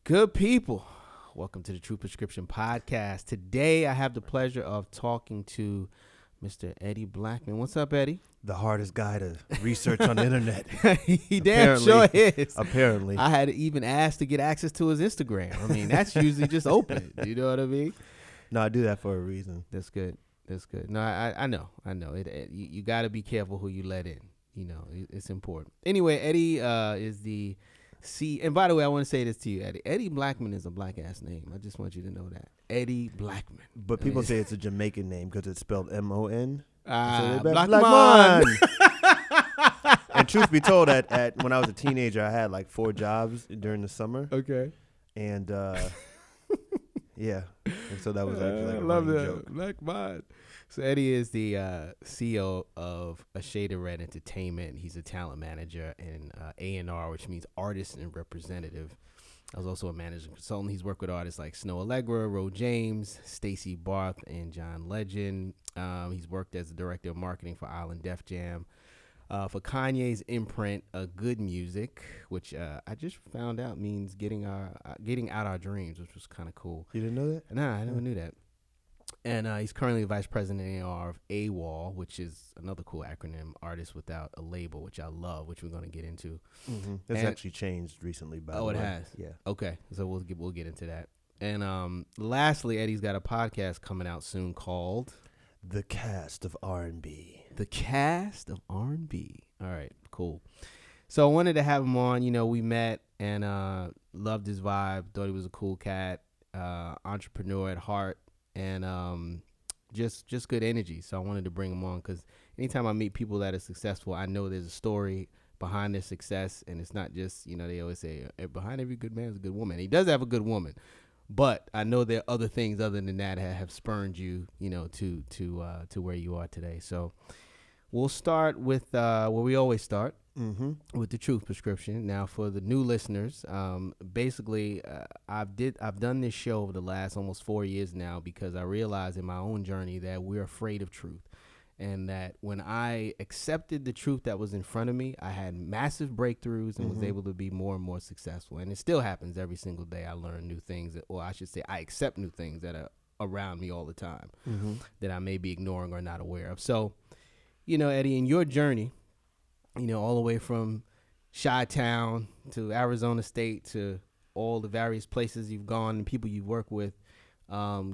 Good people, welcome to the True Prescription Podcast. Today, I have the pleasure of talking to Mr. Eddie Blackmon. What's up, Eddie? The hardest guy to research on the internet. He damn sure is. Apparently. I had even asked to get access to his Instagram. I mean, that's usually just open. You know what I mean? No, I do that for a reason. That's good. That's good. No, I know. You got to be careful who you let in. You know, it's important. Anyway, Eddie is the and by the way, I want to say this to you, Eddie. Eddie Blackmon is a black ass name. I just want you to know that. Eddie Blackmon. But people say it's a Jamaican name because it's spelled M-O-N. Blackmon. And truth be told, at when I was a teenager, I had like 4 jobs during the summer. Okay. And yeah. And so that was actually like a love running that. joke. Blackmon. So Eddie is the CEO of A Shade of Red Entertainment. He's a talent manager and A&R, which means artist and representative. I was also a managing consultant. He's worked with artists like Snow Allegra, Ro James, Stacey Barth, and John Legend. He's worked as the director of marketing for Island Def Jam. For Kanye's imprint, Good Music, which I just found out means getting out our dreams, which was kind of cool. You didn't know that? Nah, I never knew that. And he's currently vice president of AWOL, which is another cool acronym, Artists Without a Label, which I love, which we're going to get into. Mm-hmm. It's actually changed recently, by the way. Oh, it has? Yeah. Okay, so we'll get into that. And lastly, Eddie's got a podcast coming out soon called The Cast of R&B. The Cast of R&B. All right, cool. So I wanted to have him on. You know, we met and loved his vibe, thought he was a cool cat, entrepreneur at heart. And just good energy. So I wanted to bring him on because anytime I meet people that are successful, I know there's a story behind their success. And it's not just, you know, they always say, behind every good man is a good woman. He does have a good woman. But I know there are other things other than that have spurned you, you know, to where you are today. So we'll start with where we always start. Mm-hmm. With the Truth Prescription. Now, for the new listeners, basically, I've done this show over the last almost 4 years now because I realized in my own journey that we're afraid of truth, and that when I accepted the truth that was in front of me, I had massive breakthroughs and was able to be more and more successful. And it still happens every single day. I learn new things, or I should say, I accept new things that are around me all the time that I may be ignoring or not aware of. So, you know, Eddie, in your journey, you know, all the way from Chi-Town to Arizona State to all the various places you've gone and people you've worked with,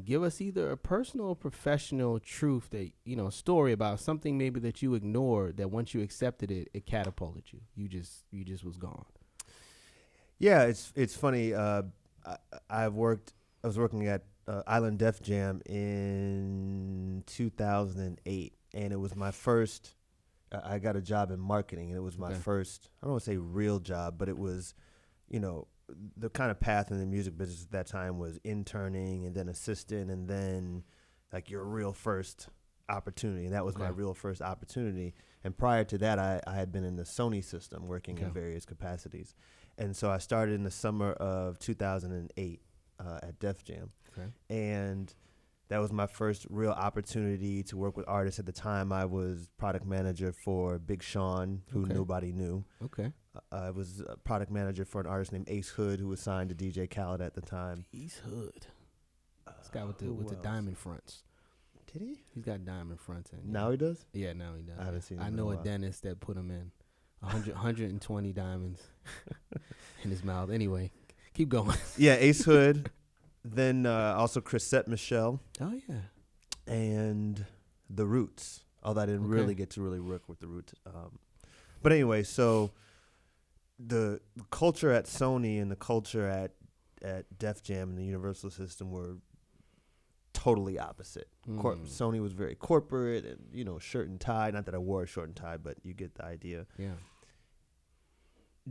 give us either a personal or professional truth that, you know, a story about something maybe that you ignored that once you accepted it, it catapulted you. You just was gone. Yeah, it's funny. I was working at Island Def Jam in 2008, and it was my first. I got a job in marketing, and it was my first, I don't want to say real job, but it was, you know, the kind of path in the music business at that time was interning and then assistant and then like your real first opportunity. And that was my real first opportunity. And prior to that, I had been in the Sony system working in various capacities. And so I started in the summer of 2008 at Def Jam. Okay. And that was my first real opportunity to work with artists. At the time, I was product manager for Big Sean, who nobody knew. Okay. I was a product manager for an artist named Ace Hood, who was signed to DJ Khaled at the time. Ace Hood. This guy with the diamond fronts. Did he? He's got diamond fronts. Now he does? Yeah, now he does. I haven't seen him I know a dentist that put him in 120 diamonds in his mouth. Anyway, keep going. Yeah, Ace Hood. Then also Chrisette Michelle. Oh, yeah. And The Roots. Although I didn't really get to really work with The Roots. But anyway, so the culture at Sony and the culture at Def Jam and the Universal system were totally opposite. Sony was very corporate and, you know, shirt and tie. Not that I wore a short and tie, but you get the idea. Yeah.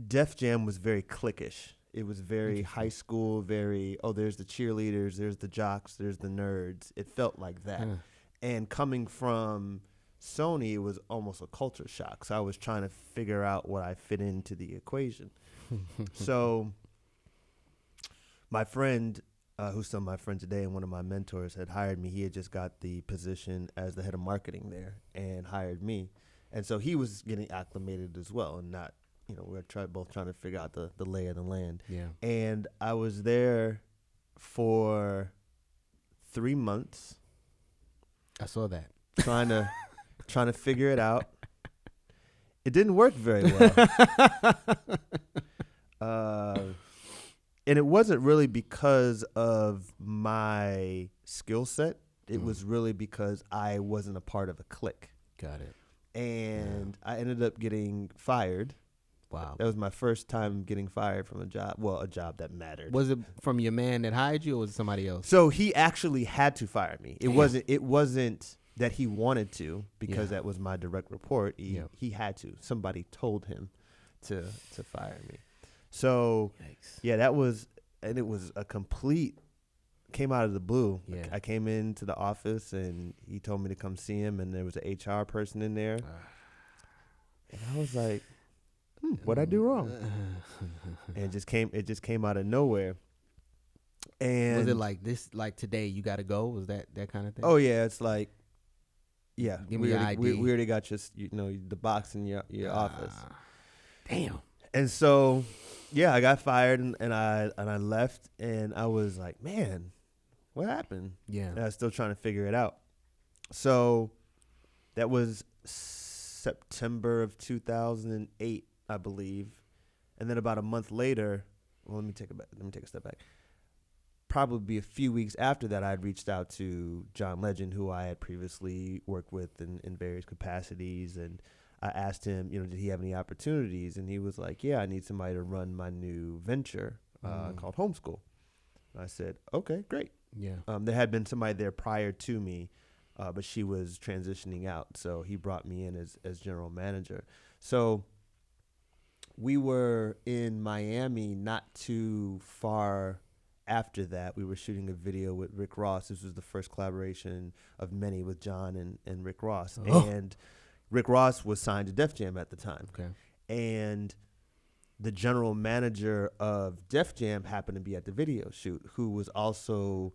Def Jam was very cliquish. It was very high school, very, there's the cheerleaders, there's the jocks, there's the nerds. It felt like that. And coming from Sony, it was almost a culture shock. So I was trying to figure out what I fit into the equation. So my friend, who's still my friend today and one of my mentors, had hired me. He had just got the position as the head of marketing there and hired me. And so he was getting acclimated as well and not, we're both trying to figure out the lay of the land. Yeah. And I was there for 3 months. I saw that. Trying to figure it out. It didn't work very well. And it wasn't really because of my skill set. It was really because I wasn't a part of a clique. Got it. And I ended up getting fired. Wow. That was my first time getting fired from a job. Well, a job that mattered. Was it from your man that hired you, or was it somebody else? So he actually had to fire me. It wasn't that he wanted to, because that was my direct report. He had to. Somebody told him to fire me. So that was, and it was a complete, came out of the blue. Yeah. I came into the office and he told me to come see him, and there was an HR person in there. And I was like, what'd I do wrong? And it just came out of nowhere. And was it like this, like today you got to go? Was that kind of thing? Oh yeah, it's like, yeah, give me your ID. We already got the box in your office. Damn. And so, yeah, I got fired and I left, and I was like, man, what happened? Yeah. And I was still trying to figure it out. So that was September of 2008, I believe. And then about a month later, well, let me take a step back. Probably a few weeks after that, I had reached out to John Legend, who I had previously worked with in various capacities. And I asked him, did he have any opportunities? And he was like, yeah, I need somebody to run my new venture called Homeschool. And I said, okay, great. Yeah. There had been somebody there prior to me, but she was transitioning out. So he brought me in as general manager. So we were in Miami not too far after that. We were shooting a video with Rick Ross. This was the first collaboration of many with John and Rick Ross. Oh. And Rick Ross was signed to Def Jam at the time. Okay. And the general manager of Def Jam happened to be at the video shoot, who was also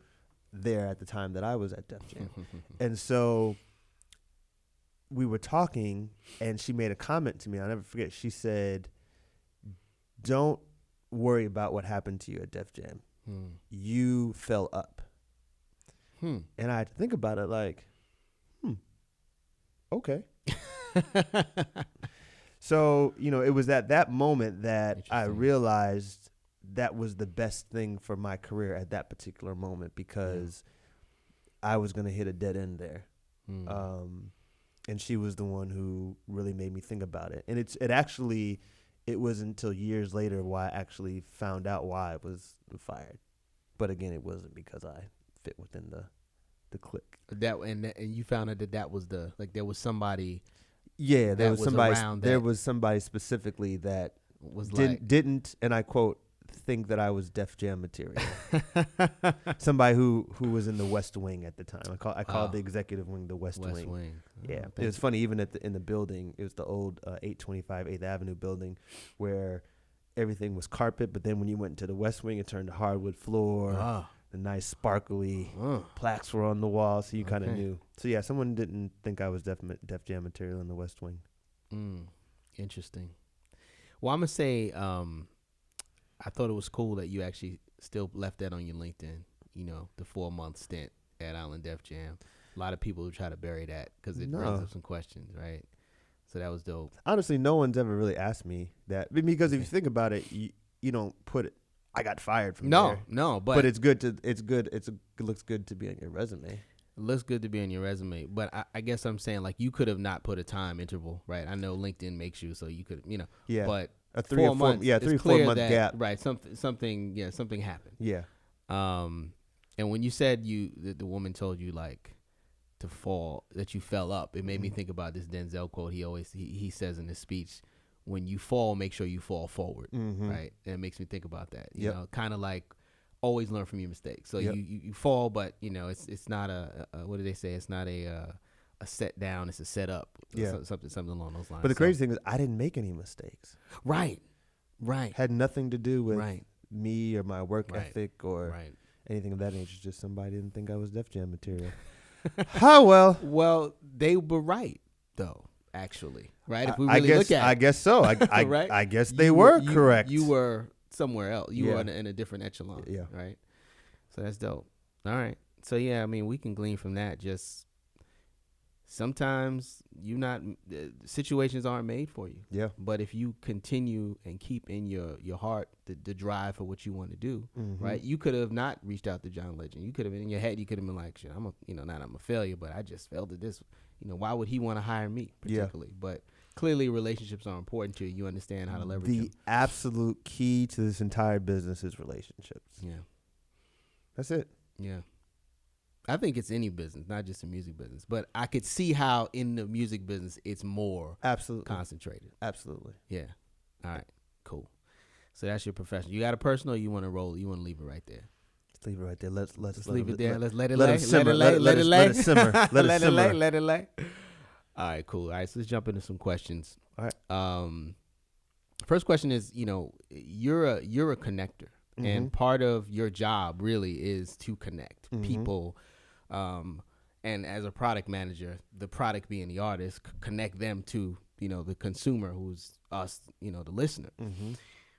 there at the time that I was at Def Jam. And so we were talking, and she made a comment to me. I'll never forget. She said, don't worry about what happened to you at Def Jam. You fell up. And I had to think about it like, okay. So, it was at that moment that I realized that was the best thing for my career at that particular moment, because I was going to hit a dead end there. And she was the one who really made me think about it. And it was until years later why I actually found out why I was fired. But again, it wasn't because I fit within the clique. And you found out that was there was somebody. Yeah, there was somebody. Around there was somebody specifically that was didn't, and I quote, think that I was Def Jam material. Somebody who was in the West Wing at the time. I called the executive wing the West Wing. Yeah, it was funny. Even in the building, it was the old 825 8th Avenue building, where everything was carpet. But then when you went into the West Wing, it turned to hardwood floor. The nice sparkly plaques were on the wall, so you kind of knew. So yeah, someone didn't think I was Def Jam material in the West Wing. Interesting. Well, I'm gonna say, I thought it was cool that you actually still left that on your LinkedIn. The 4-month stint at Island Def Jam. A lot of people who try to bury that because it brings up some questions, right? So that was dope. Honestly, no one's ever really asked me that, because if you think about it, you don't put it. I got fired from there. No, but it's good. It looks good to be on your resume. It looks good to be on your resume, but I guess I'm saying, like, you could have not put a time interval, right? I know LinkedIn makes you, so you could, Yeah. But a 3 or 4 months, 3 or 4 month gap. Right. Something happened. Yeah. And when you said the woman told you like to fall, that you fell up, it made me think about this Denzel quote. He says in his speech, when you fall, make sure you fall forward, right? And it makes me think about that. You know, kind of like always learn from your mistakes. So you fall, but it's not a what do they say? It's not a set down. It's a set up. Yeah, something along those lines. But the crazy thing is, I didn't make any mistakes. Right. Had nothing to do with me or my work ethic or anything of that nature. Just somebody didn't think I was Def Jam material. How well? Well, they were right though. Actually, right? If we really look at I it, guess so. right? I guess they were correct. You were somewhere else. You Yeah. were in a different echelon. Yeah. Right. So that's dope. All right. So yeah, I mean, we can glean from that. Just sometimes situations aren't made for you. Yeah. But if you continue and keep in your heart the drive for what you want to do, right? You could have not reached out to John Legend. You could have in your head, you could have been like, shit, not I'm a failure, but I just failed at this. Why would he want to hire me particularly? Yeah. But clearly relationships are important to you. You understand how to leverage them. The absolute key to this entire business is relationships. Yeah. That's it. Yeah. I think it's any business, not just the music business. But I could see how in the music business it's more concentrated. Absolutely. Yeah. All right. Cool. So that's your profession. You got a personal, or you want to roll? You want to leave it right there? Let's leave it right there. Let's leave it there. Let's let it lay. Let it simmer. Let it simmer. Let it lay. Let it lay. All right. Cool. All right. So let's jump into some questions. All right. First question is, you're a connector, and part of your job really is to connect people. And as a product manager, the product being the artist, connect them to, the consumer who's us, the listener.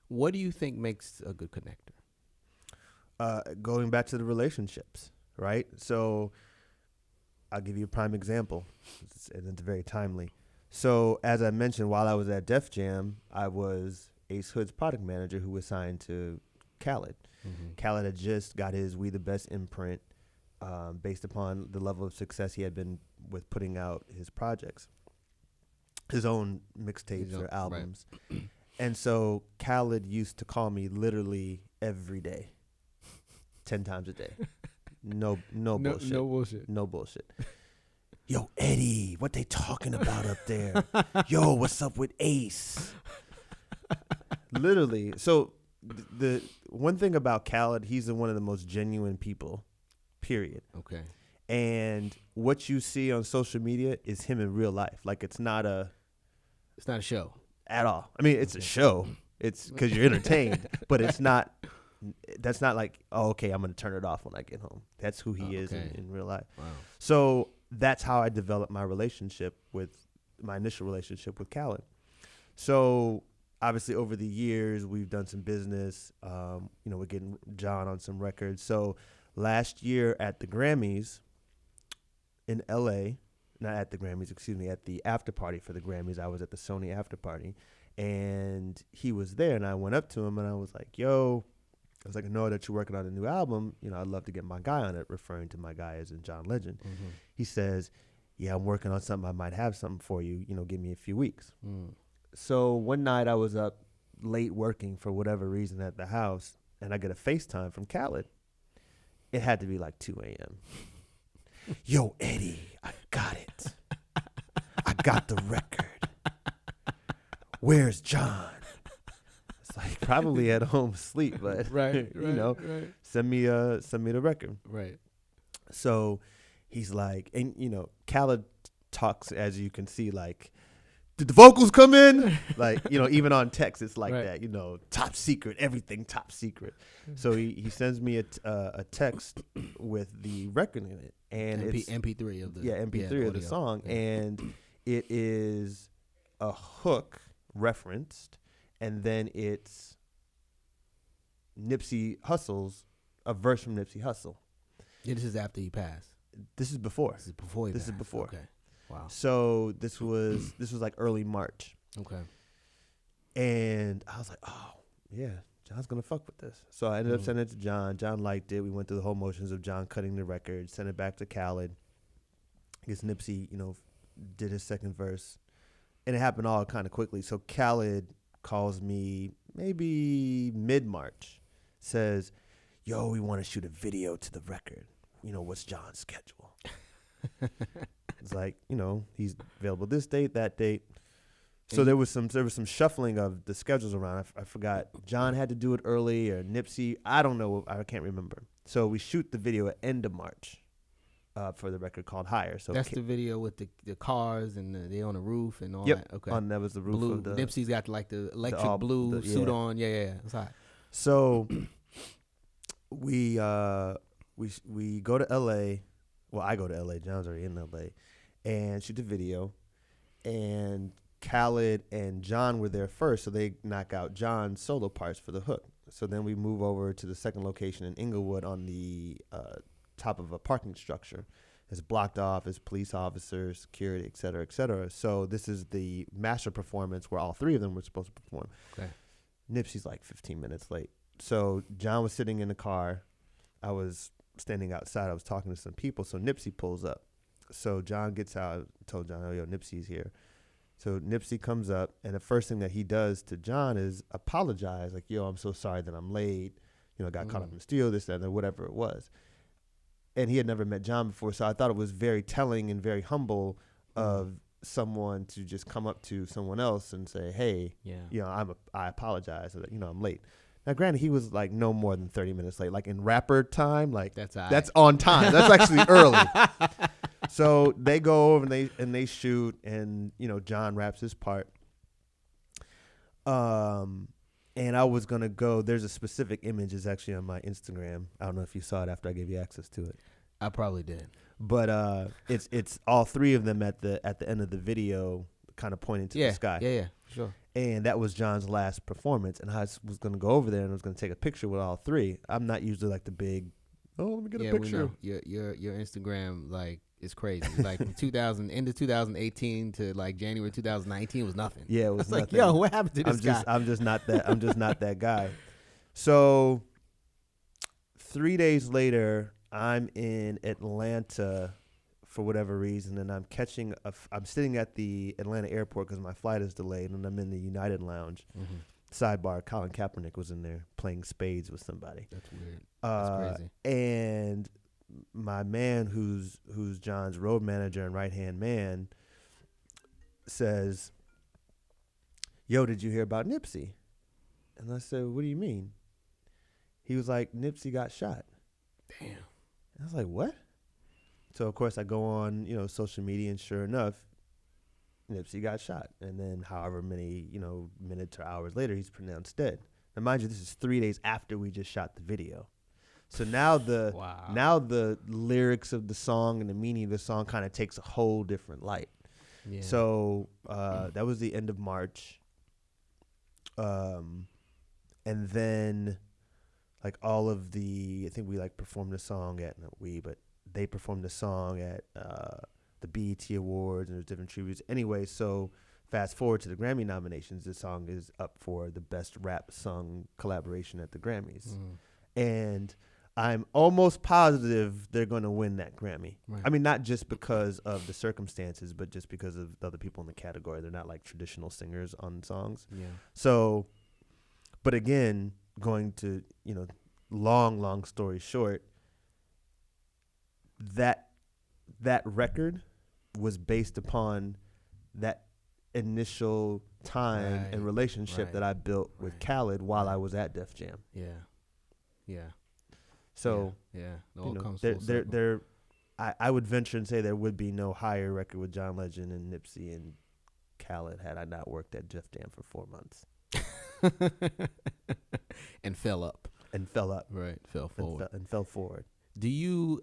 What do you think makes a good connector? Going back to the relationships, right? So I'll give you a prime example, and it's very timely. So as I mentioned, while I was at Def Jam, I was Ace Hood's product manager who was signed to Khaled. Khaled had just got his We the Best imprint based upon the level of success he had been with putting out his projects, his own mixtapes or albums. Right. And so Khaled used to call me literally every day, 10 times a day. No bullshit. No bullshit. No bullshit. Yo, Eddie, what they talking about up there? Yo, what's up with Ace? Literally. So the one thing about Khaled, he's one of the most genuine people, period. Okay. And what you see on social media is him in real life. Like, it's not a show at all. I mean, it's a show. It's because you're entertained, but it's not. That's not like, oh, okay, I'm going to turn it off when I get home. That's who he is in real life. Wow. So that's how I developed my initial relationship with Khaled. So obviously over the years, we've done some business. We're getting John on some records. So last year at the Grammys in LA, not at the Grammys, at the after party for the Grammys, I was at the Sony after party, and he was there, and I went up to him and I was like, yo, I was like, I know that you're working on a new album. I'd love to get my guy on it, referring to my guy as in John Legend. He says, yeah, I'm working on something. I might have something for you. Give me a few weeks. So one night I was up late working for whatever reason at the house, and I get a FaceTime from Khaled. It had to be like 2 a.m. Yo, Eddie, I got it. I got the record. Where's John? It's like probably at home asleep, but right. send me the record. Right. So he's like, and Khaled talks, as you can see, like, did the vocals come in? Like, even on text, it's like that, top secret, everything top secret. So he sends me a text with the record in it. And it's MP3 of the MP3 of the song. Yeah. And it is a hook referenced, and then it's Nipsey Hussle's, a verse from Nipsey Hussle. Yeah, this is after he passed. This is before. This is before he passed. This is before. Okay. Wow. So this was like early March. Okay. And I was like, oh, yeah, John's going to fuck with this. So I ended up sending it to John. John liked it. We went through the whole motions of John cutting the record, sent it back to Khaled. I guess Nipsey, did his second verse. And it happened all kind of quickly. So Khaled calls me maybe mid-March, says, yo, we want to shoot a video to the record. What's John's schedule? It's like, he's available this date, that date. So there was some shuffling of the schedules around. I forgot. John had to do it early, or Nipsey. I don't know. I can't remember. So we shoot the video at end of March for the record called Higher. So that's the video with the cars and they on the roof and all that. Okay. That was the roof blue, of the. Nipsey's got like the electric blue suit on. Yeah. It's hot. So we go to LA. Well, I go to LA. John's already in LA, and shoot the video. And Khaled and John were there first, so they knock out John's solo parts for the hook. So then we move over to the second location in Inglewood on the top of a parking structure. It's blocked off as police officers, security, et cetera, et cetera. So this is the master performance where all three of them were supposed to perform. Okay. Nipsey's like 15 minutes late. So John was sitting in the car. I was standing outside. I was talking to some people. So Nipsey pulls up. So John gets out. I told John, oh, yo, Nipsey's here. So Nipsey comes up, and the first thing that he does to John is apologize. Like, yo, I'm so sorry that I'm late. You know, got caught up in the studio, this, that, and whatever it was. And he had never met John before, so I thought it was very telling and very humble of someone to just come up to someone else and say, hey, you know, I apologize that, you know, I'm late. Now, granted, he was like no more than 30 minutes late. Like in rapper time, like that's on time. That's actually early. So they go over and they shoot, and you know, John raps his part. And I was gonna go. There's a specific image is actually on my Instagram. I don't know if you saw it after I gave you access to it. I probably did. But it's all three of them at the end of the video, kind of pointing to the sky. Yeah, sure. And that was John's last performance, and I was gonna go over there and I was gonna take a picture with all three. I'm not usually like the big, let me get a picture. Your Instagram like. It's crazy. Like from end of 2018 to like January 2019 was nothing. Yeah, it was like, nothing. yo, what happened to this guy? I'm just not that guy. So 3 days later, I'm in Atlanta for whatever reason, and I'm sitting at the Atlanta airport because my flight is delayed, and I'm in the United Lounge. Mm-hmm. Sidebar: Colin Kaepernick was in there playing spades with somebody. That's weird. That's crazy. And my man, who's John's road manager and right hand man, says, "Yo, did you hear about Nipsey?" And I said, "What do you mean?" He was like, "Nipsey got shot." Damn. And I was like, "What?" So of course I go on, you know, social media, and sure enough, Nipsey got shot. And then however many, you know, minutes or hours later, he's pronounced dead. Now, mind you, this is 3 days after we just shot the video. So now the lyrics of the song and the meaning of the song kind of takes a whole different light. Yeah. So that was the end of March. And then like all of I think we like performed the song but they performed the song at the BET Awards, and there's different tributes. Anyway, so fast forward to the Grammy nominations, this song is up for the best rap song collaboration at the Grammys. And I'm almost positive they're going to win that Grammy. Right. I mean, not just because of the circumstances, but just because of the other people in the category. They're not like traditional singers on songs. Yeah. So, but again, going to, you know, long story short, that record was based upon that initial time and relationship that I built with Khaled while I was at Def Jam. Yeah. So it all comes full circle. I would venture and say there would be no higher record with John Legend and Nipsey and Khaled had I not worked at Def Jam for 4 months. And fell up. Right. Fell forward. And fell forward. Do you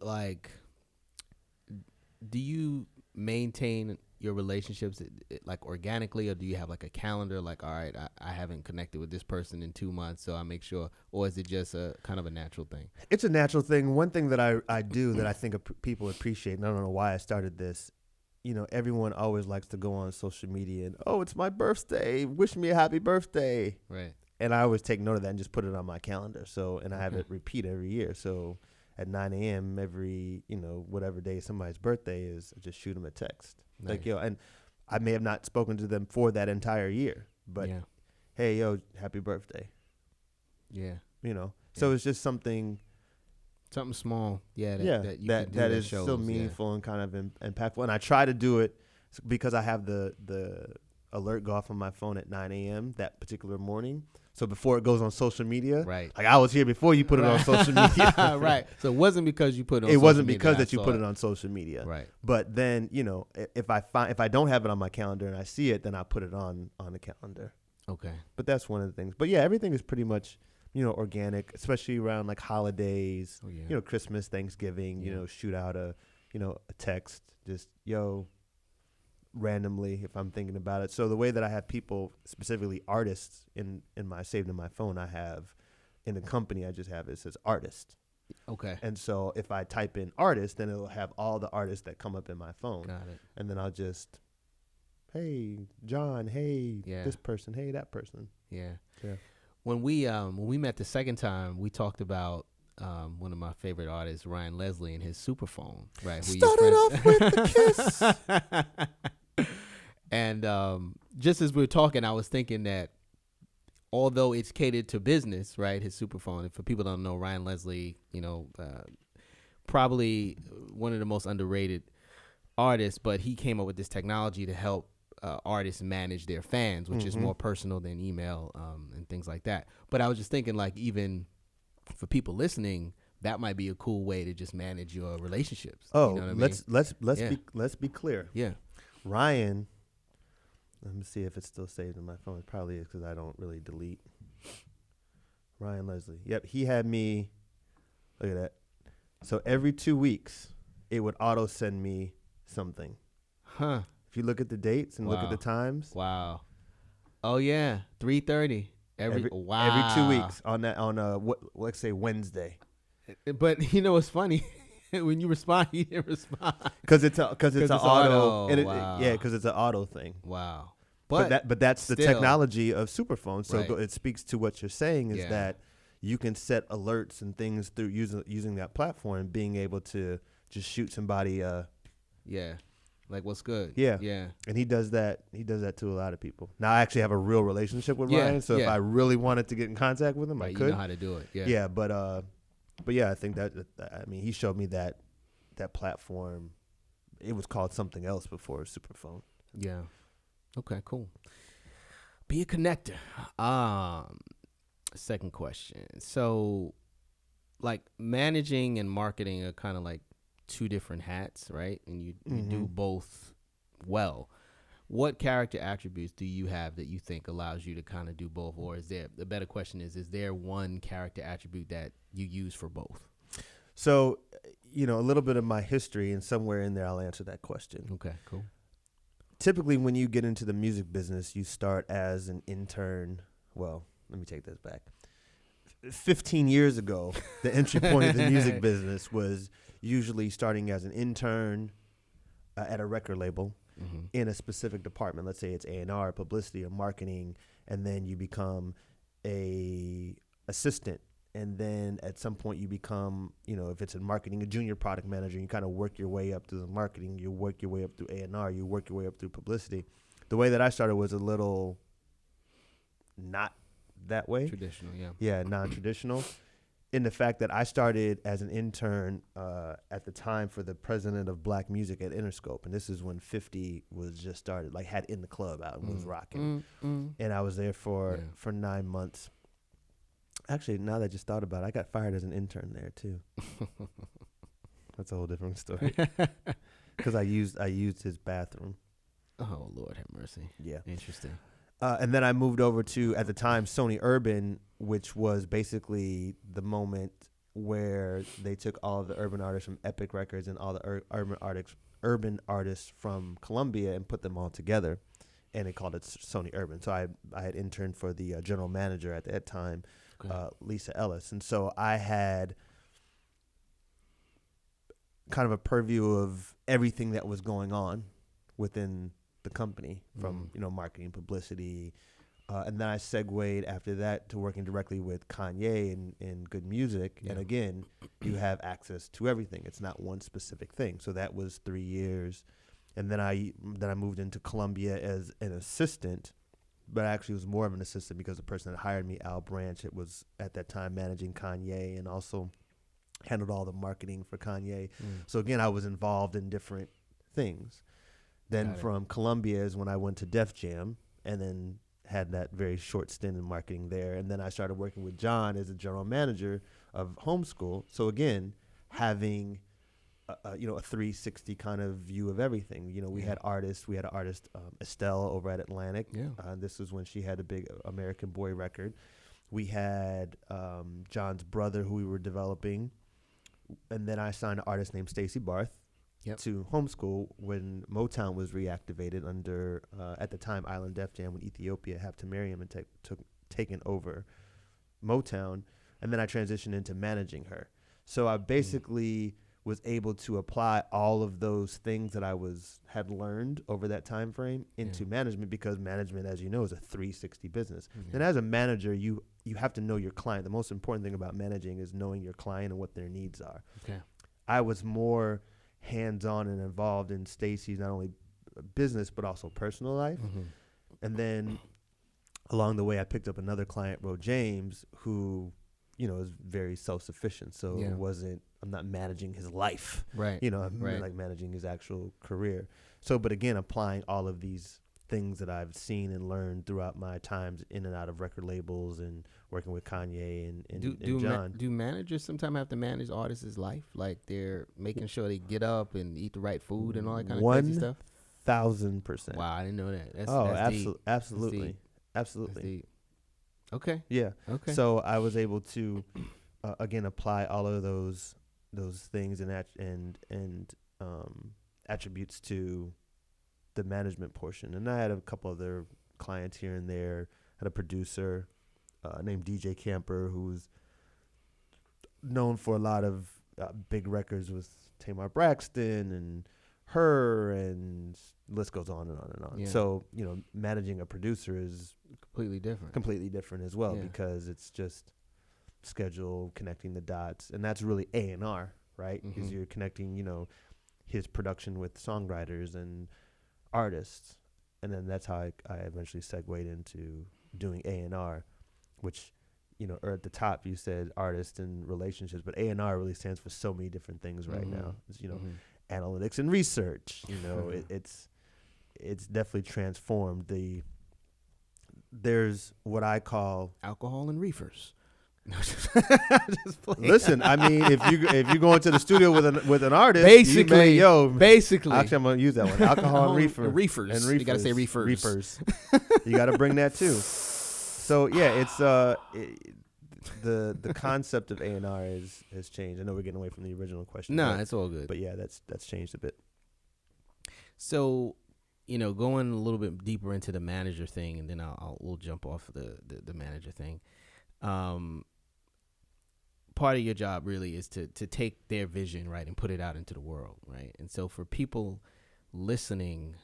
maintain your relationships like organically, or do you have like a calendar like, all right, I haven't connected with this person in 2 months, so I make sure, or is it just a kind of a natural thing? It's a natural thing. One thing that I do that I think people appreciate, and I don't know why I started this, you know, everyone always likes to go on social media and, oh, it's my birthday, wish me a happy birthday. Right. And I always take note of that and just put it on my calendar. So, and I have it repeat every year. So at 9 a.m. every, you know, whatever day somebody's birthday is, I just shoot them a text. Nice. Like, yo, and I may have not spoken to them for that entire year, but hey, yo, happy birthday. Yeah. You know, so it's just something small. That is shows, still meaningful and kind of impactful. And I try to do it because I have the alert go off on my phone at 9 a.m. that particular morning. So before it goes on social media, right? Like I was here before you put it on social media, right? So it wasn't because you put it on. It wasn't because that you put it on social media, right? But then, you know, if I don't have it on my calendar and I see it, then I put it on the calendar. Okay. But that's one of the things. But yeah, everything is pretty much, you know, organic, especially around like holidays. Oh, yeah. You know, Christmas, Thanksgiving. Yeah. You know, shoot out a text, just yo. randomly if I'm thinking about it. So the way that I have people, specifically artists, in my saved in my phone, I have in the company I just have it says artist. Okay. And so if I type in artist, then it'll have all the artists that come up in my phone. Got it. And then I'll just, hey John, hey this person, hey that person. Yeah. Yeah. When we met the second time, we talked about one of my favorite artists, Ryan Leslie, and his Superphone. Right. Started off with the kiss. And just as we were talking, I was thinking that although it's catered to business, right, his Superphone, and for people who don't know, Ryan Leslie, probably one of the most underrated artists, but he came up with this technology to help artists manage their fans, which is more personal than email and things like that. But I was just thinking, like, even for people listening, that might be a cool way to just manage your relationships. Oh, you know what I mean? let's be clear. Yeah. Ryan, let me see if it's still saved in my phone. It probably is because I don't really delete. Ryan Leslie. Yep, he had me. Look at that. So every 2 weeks, it would auto send me something. Huh. If you look at the dates and look at the times. Wow. Oh yeah, 3:30 every 2 weeks let's say Wednesday. But you know what's funny? When you respond, he didn't respond because it's an auto. Because it's an auto thing. Wow. But that's the technology of Superphone. So right. It speaks to what you're saying is that you can set alerts and things through using that platform, being able to just shoot somebody. Like what's good. Yeah. And he does that. He does that to a lot of people. Now I actually have a real relationship with Ryan, so if I really wanted to get in contact with him, I could. You know how to do it. Yeah. Yeah, but yeah, I think that he showed me that platform. It was called something else before Superphone. Yeah. Okay, cool. Be a connector. Second question. So, like, managing and marketing are kind of like two different hats, right? And you do both well. What character attributes do you have that you think allows you to kind of do both? Or is there, the better question is there one character attribute that you use for both? So, a little bit of my history, and somewhere in there I'll answer that question. Okay, cool. Typically, when you get into the music business, you start as an intern. Well, let me take this back. 15 years ago, the entry point of the music business was usually starting as an intern at a record label in a specific department. Let's say it's A&R, publicity, or marketing, and then you become a assistant. And then at some point you become, if it's in marketing, a junior product manager. You kind of work your way up through the marketing. You work your way up through A&R. You work your way up through publicity. The way that I started was a little not that way. Traditional, yeah. Yeah, non-traditional. In the fact that I started as an intern at the time for the president of Black Music at Interscope. And this is when 50 was just started, like had In the Club out and was rocking. And I was there for 9 months. Actually, now that I just thought about it, I got fired as an intern there too. That's a whole different story. Because I used his bathroom. Oh, Lord have mercy. Yeah. Interesting. And then I moved over to, at the time, Sony Urban, which was basically the moment where they took all of the urban artists from Epic Records and all the urban artists from Columbia and put them all together. And they called it Sony Urban. So I had interned for the general manager at that time, Lisa Ellis. And so I had kind of a purview of everything that was going on within the company from, marketing, publicity. And then I segued after that to working directly with Kanye and Good Music. Yeah. And again, you have access to everything. It's not one specific thing. So that was 3 years. And then I moved into Columbia as an assistant, but I actually was more of an assistant because the person that hired me, Al Branch, it was at that time managing Kanye and also handled all the marketing for Kanye. So again, I was involved in different things. Then from Columbia is when I went to Def Jam and then had that very short stint in marketing there. And then I started working with John as a general manager of Homeschool. So again, having a 360 kind of view of everything. We had artists. We had an artist, Estelle, over at Atlantic. Yeah. This was when she had a big American Boy record. We had John's brother who we were developing. And then I signed an artist named Stacey Barth. to homeschool when Motown was reactivated under, at the time, Island Def Jam, when Ethiopia had to marry him and taken over Motown. And then I transitioned into managing her. So I basically was able to apply all of those things that I had learned over that time frame into management, because management, as you know, is a 360 business. And as a manager, you have to know your client. The most important thing about managing is knowing your client and what their needs are. Okay. I was more hands-on and involved in Stacey's not only business but also personal life. And then along the way, I picked up another client, Ro James, who, you know, is very self-sufficient. So it wasn't, I'm not managing his life. Right. You know, I'm like managing his actual career. So, but again, applying all of these things that I've seen and learned throughout my times in and out of record labels and working with Kanye and John. Do managers sometimes have to manage artists' life? Like they're making sure they get up and eat the right food and all that kind of crazy stuff? 1,000%. Wow, I didn't know that. That's Absolutely. That's deep. Okay. Yeah. Okay. So I was able to, again, apply all of those things and attributes to the management portion. And I had a couple other clients here and there. Had a producer named DJ Camper, who's known for a lot of big records with Tamar Braxton and her, and the list goes on and on and on. Yeah. So, you know, managing a producer is completely different as well, because it's just schedule, connecting the dots, and that's really A&R, right? Because you're connecting, you know, his production with songwriters and artists, and then that's how I eventually segued into doing A&R, which, you know, or at the top you said artists and relationships, but A&R really stands for so many different things right now. It's, you know, analytics and research. You know, it's definitely transformed there's what I call alcohol and reefers. Listen, I mean, if you go into the studio with an artist, basically, actually, I'm gonna use that one. Alcohol and reefers. You gotta say reefers. You gotta bring that too. So yeah, it's the concept of A&R has changed. I know we're getting away from the original question. No, it's all good. But yeah, that's changed a bit. So, you know, going a little bit deeper into the manager thing, and then we'll jump off the manager thing. Part of your job really is to take their vision, right, and put it out into the world, right? And so for people listening,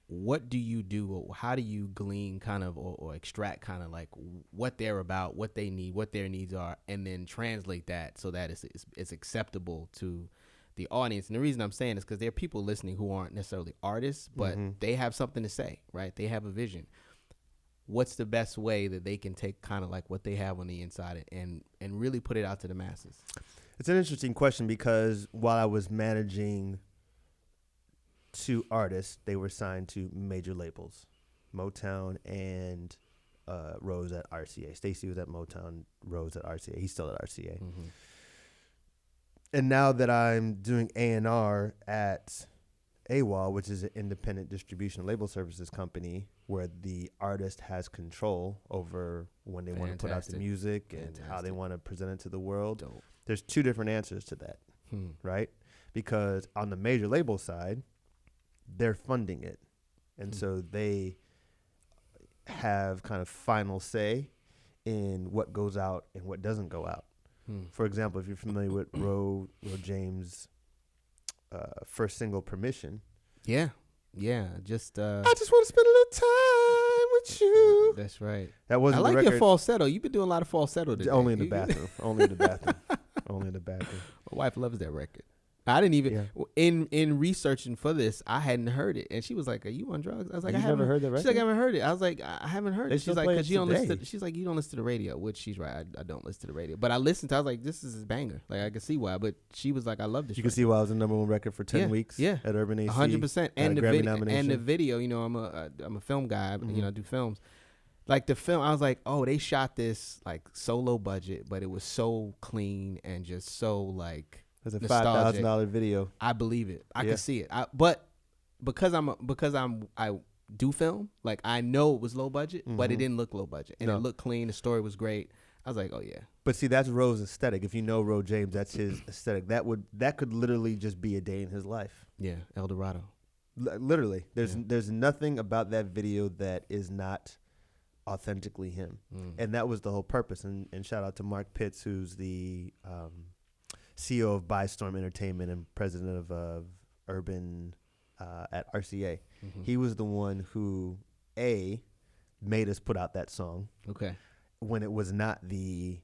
what do you do, or how do you glean kind of or extract kind of like what they're about, what they need, what their needs are, and then translate that so that it's acceptable to the audience? And the reason I'm saying is because there are people listening who aren't necessarily artists, but they have something to say, right? They have a vision. What's the best way that they can take kind of like what they have on the inside and really put it out to the masses? It's an interesting question, because while I was managing two artists, they were signed to major labels, Motown and Rose at RCA. Stacey was at Motown, Rose at RCA. He's still at RCA. And now that I'm doing A&R at AWOL, which is an independent distribution and label services company, where the artist has control over when they want to put out the music and how they want to present it to the world. Dope. There's two different answers to that, right? Because on the major label side, they're funding it. And so they have kind of final say in what goes out and what doesn't go out. For example, if you're familiar with Ro James' first single, Permission. Yeah. Just I just want to spend a little time with you. That's right. That wasn't I like the record. your falsetto. You've been doing a lot of falsetto today. Only in the bathroom. Only in the bathroom. My wife loves that record. I didn't even in researching for this, I hadn't heard it, and she was like, "Are you on drugs?" I was like, "I haven't heard that record." She's like, "I haven't heard it." I was like, "I haven't heard it." She's like, "Because you don't listen." She's like, "You don't listen to the radio," which she's right. I don't listen to the radio, but I listened to. I was like, "This is a banger." Like I can see why, but she was like, "I love this." You can see why I was the #1 record for 10 weeks. Yeah, at Urban AC. 100%. And the Grammy-nomination. and the video. You know, I'm a film guy. You know, I do films. Like the film, I was like, "Oh, they shot this like so low budget, but it was so clean and just so like." It's a $5,000 video. I believe it. I can see it. But because I do film, like I know it was low budget, but it didn't look low budget, and it looked clean. The story was great. I was like, oh yeah. But see, that's Ro's aesthetic. If you know Ro James, that's his aesthetic. That could literally just be a day in his life. Yeah, El Dorado. Literally, there's nothing about that video that is not authentically him, and that was the whole purpose. And shout out to Mark Pitts, who's the CEO of Bystorm Entertainment and president of Urban at RCA. Mm-hmm. He was the one who made us put out that song. Okay. When it was not the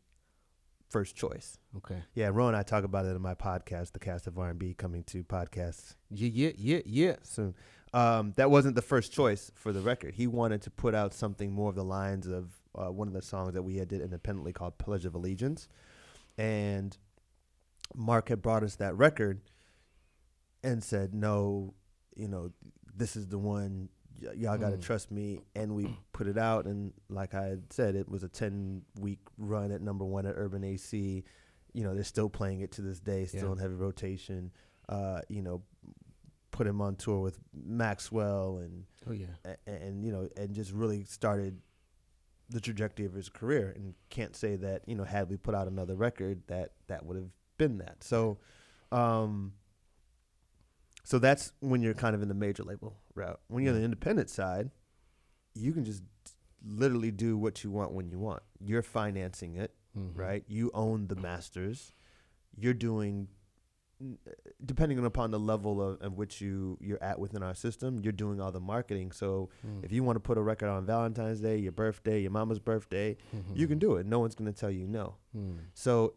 first choice. Okay. Yeah, Ron and I talk about it in my podcast, The Cast of R&B, coming to podcasts. Yeah. Soon. That wasn't the first choice for the record. He wanted to put out something more of the lines of one of the songs that we had did independently called Pledge of Allegiance. And Mark had brought us that record and said, no, this is the one. Y'all got to trust me. And we put it out. And like I had said, it was a 10-week run at number one at Urban AC. They're still playing it to this day, still in heavy rotation. Put him on tour with Maxwell and and just really started the trajectory of his career. And can't say that, had we put out another record that would have been that. So so that's when you're kind of in the major label route. When you're on the independent side, you can just literally do what you want when you want. You're financing it, right? You own the masters. You're doing, depending upon the level of which you're at within our system, you're doing all the marketing. So if you want to put a record on Valentine's Day, your birthday, your mama's birthday, you can do it. No one's going to tell you no. So,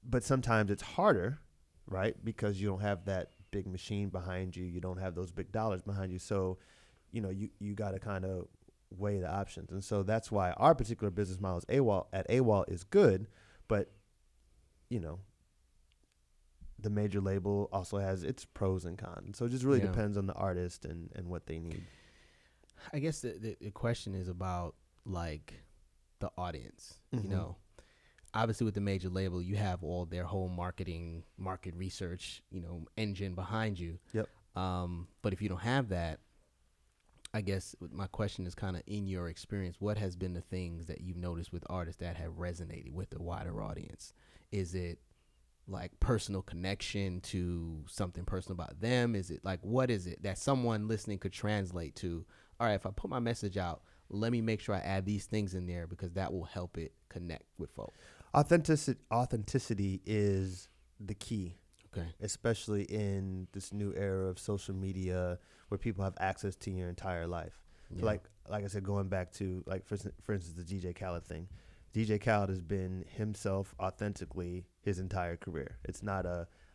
but sometimes it's harder, right? Because you don't have that big machine behind you. You don't have those big dollars behind you. So, you got to kind of weigh the options. And so that's why our particular business model is AWOL is good, but, the major label also has its pros and cons. So it just really depends on the artist and what they need. I guess the question is about like the audience, Obviously with the major label, you have all their whole market research, engine behind you. Yep. But if you don't have that, I guess my question is kind of in your experience, what has been the things that you've noticed with artists that have resonated with the wider audience? Is it like personal connection to something personal about them? Is it like, what is it that someone listening could translate to? All right, if I put my message out, let me make sure I add these things in there because that will help it connect with folks. Authenticity is the key. Okay. Especially in this new era of social media where people have access to your entire life. Yeah. So like I said, going back to like for instance the DJ Khaled thing. DJ Khaled has been himself authentically his entire career. It's not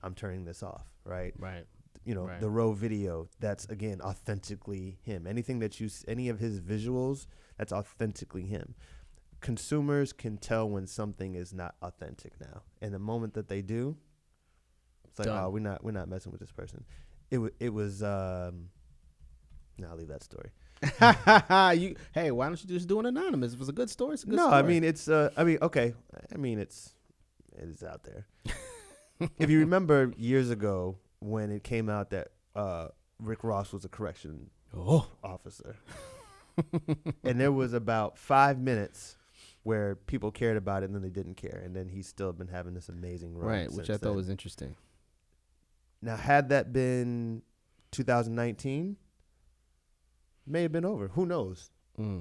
I'm turning this off, right? Right. The Row video, that's again authentically him. Anything that any of his visuals, that's authentically him. Consumers can tell when something is not authentic now. And the moment that they do, it's like, oh, we're not messing with this person. It was I'll leave that story. Hey, why don't you just do an anonymous? It was a good story. It's a good story. I mean, it's okay. I mean, it is out there. If you remember years ago when it came out that Rick Ross was a correction officer, and there was about 5 minutes where people cared about it and then they didn't care, and then he's still been having this amazing run. Right, which I thought was interesting. Now, had that been 2019, may have been over. Who knows?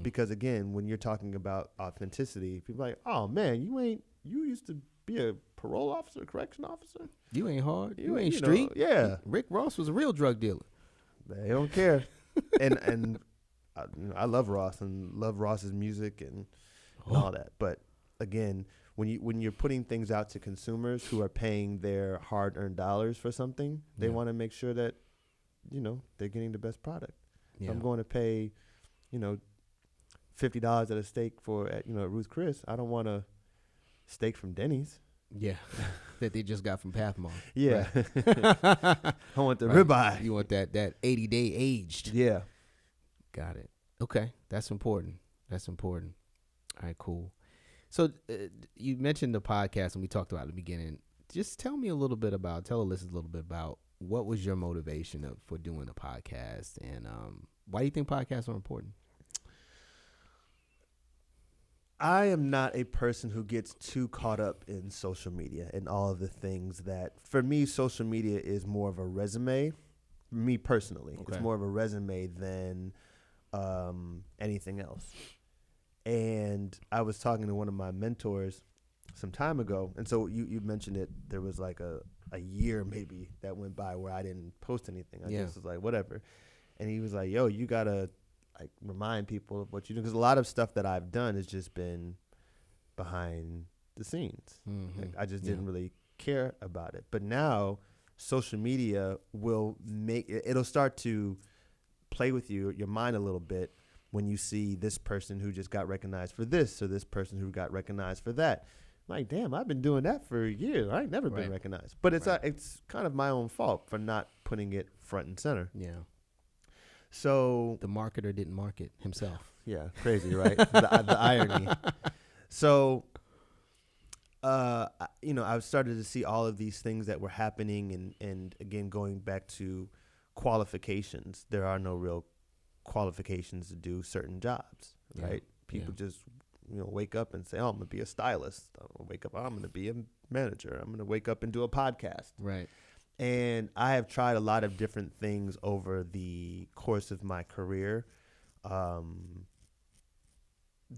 Because again, when you're talking about authenticity, people are like, oh man, you used to be a parole officer, a correction officer. You ain't hard. You ain't street. Yeah. Rick Ross was a real drug dealer. They don't care. and I love Ross and love Ross's music and all that. But again, when you're putting things out to consumers who are paying their hard-earned dollars for something, they want to make sure that they're getting the best product. Yeah. If I'm going to pay, $50 at a steak at Ruth Chris, I don't want a steak from Denny's. Yeah, that they just got from Pathmark. Yeah, right. I want the ribeye. You want that 80-day aged. Yeah, got it. Okay, that's important. All right, cool. So you mentioned the podcast, and we talked about it at the beginning. Just tell the listeners a little bit about what was your motivation for doing the podcast, and why do you think podcasts are important? I am not a person who gets too caught up in social media and all of the things that, for me, social media is more of a resume me personally. Okay. It's more of a resume than anything else. And I was talking to one of my mentors some time ago, and so you mentioned it. There was like a year maybe that went by where I didn't post anything. I just was like, whatever. And he was like, yo, you gotta like remind people of what you do, because a lot of stuff that I've done has just been behind the scenes. Mm-hmm. Like, I just didn't really care about it. But now social media will it'll start to play with your mind a little bit when you see this person who just got recognized for this, or this person who got recognized for that. Like, damn, I've been doing that for years. I ain't never been recognized. But it's kind of my own fault for not putting it front and center. Yeah. So the marketer didn't market himself. Yeah, crazy, right? the irony. So, I've started to see all of these things that were happening, and again, going back to qualifications, there are no real qualifications to do certain jobs, right? People just wake up and say, oh, I'm gonna be a stylist. I'm gonna wake up, I'm gonna be a manager. I'm gonna wake up and do a podcast. Right. And I have tried a lot of different things over the course of my career,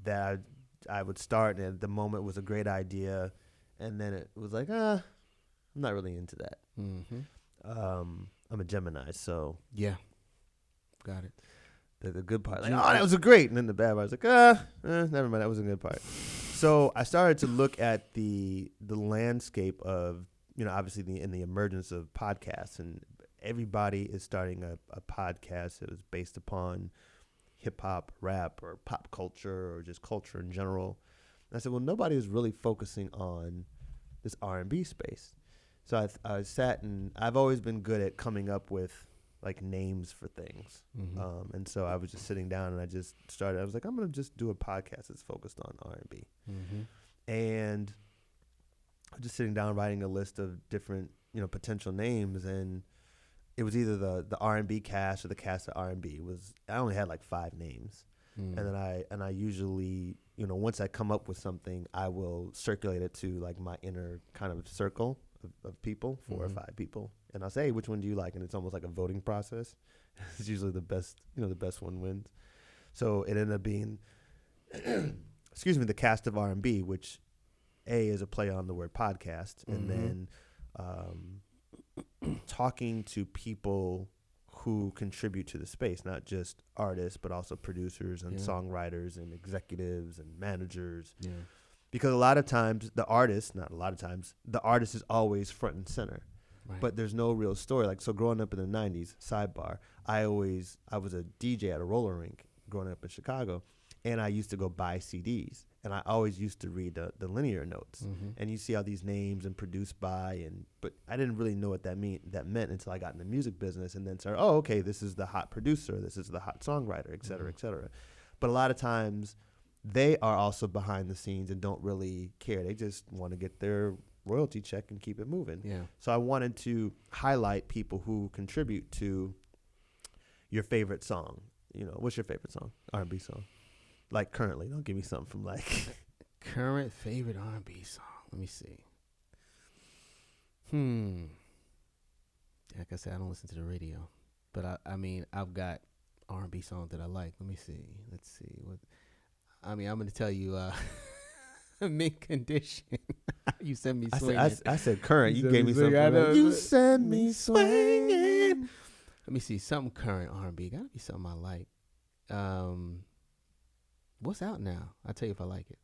that I would start, and at the moment was a great idea, and then it was like, I'm not really into that. Mm-hmm. I'm a Gemini, so yeah, got it. The good part, like, that was great, and then the bad part was like, never mind, that was a good part. So I started to look at the landscape of, obviously in the emergence of podcasts, and everybody is starting a podcast that is based upon hip hop, rap, or pop culture, or just culture in general. And I said, well, nobody is really focusing on this R&B space. So I sat, and I've always been good at coming up with like names for things. Mm-hmm. And so I was just sitting down, and I was like, I'm going to just do a podcast that's focused on R&B. Mm-hmm. And I'm just sitting down writing a list of different, potential names, and it was either the R&B cast or the cast of R&B. I only had like 5 names. Mm. And then I usually, once I come up with something, I will circulate it to like my inner kind of circle of people, 4 or 5 people. And I'll say, hey, which one do you like? And it's almost like a voting process. It's usually the best, the best one wins. So it ended up being, the cast of R&B, which A is a play on the word podcast. And then talking to people who contribute to the space, not just artists, but also producers and songwriters and executives and managers. Yeah. Because a lot of times the artist is always front and center, but there's no real story. Like, so growing up in the 90s, sidebar, I was a DJ at a roller rink growing up in Chicago, and I used to go buy CDs, and I always used to read the linear notes, and you see all these names and produced by, but I didn't really know what that meant until I got in the music business, and then started, oh, okay, this is the hot producer, this is the hot songwriter, et cetera, et cetera. But a lot of times they are also behind the scenes and don't really care. They just want to get their royalty check and keep it moving. Yeah. So I wanted to highlight people who contribute to your favorite song. What's your favorite song? R&B song. Like currently, don't give me something from like current favorite R&B song. Let me see. Like I said, I don't listen to the radio, but I mean, I've got R&B songs that I like. Let me see. Let's see what. I mean, I'm gonna tell you, mint condition. You send me swinging. I said current. You gave me something. Like, you send me swinging. Let me see something current R&B. Gotta be something I like. What's out now? I'll tell you if I like it.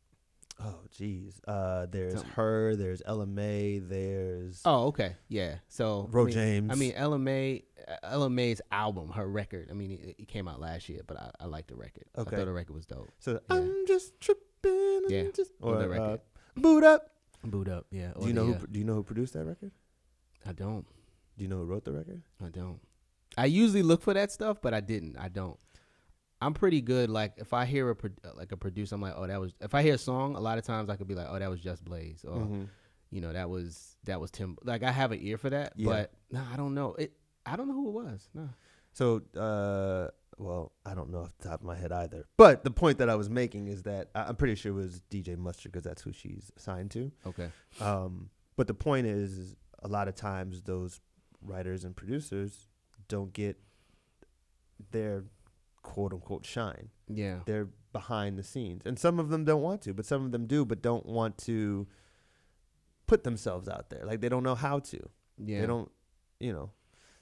Oh, geez. There's Her. There's LMA. There's. Oh, okay. Yeah. So James. I mean, LMA's album, her record. I mean, it came out last year, but I like the record. Okay. I thought the record was dope. So yeah. I'm just tripping. Yeah. Or the record. Boot up. Boot up. Yeah. Do you know who produced that record? I don't. Do you know who wrote the record? I don't. I usually look for that stuff, but I didn't. I don't. I'm pretty good. Like, if I hear a producer, I'm like, oh, that was. If I hear a song, a lot of times I could be like, oh, that was Just Blaze, or that was Tim. Like, I have an ear for that, but I don't know it. I don't know who it was. No. So, well, I don't know off the top of my head either. But the point that I was making is that I'm pretty sure it was DJ Mustard, because that's who she's signed to. Okay. But the point is a lot of times those writers and producers don't get their quote unquote shine. Yeah. They're behind the scenes, and some of them don't want to, but some of them do, but don't want to put themselves out there. Like they don't know how to. Yeah. They don't,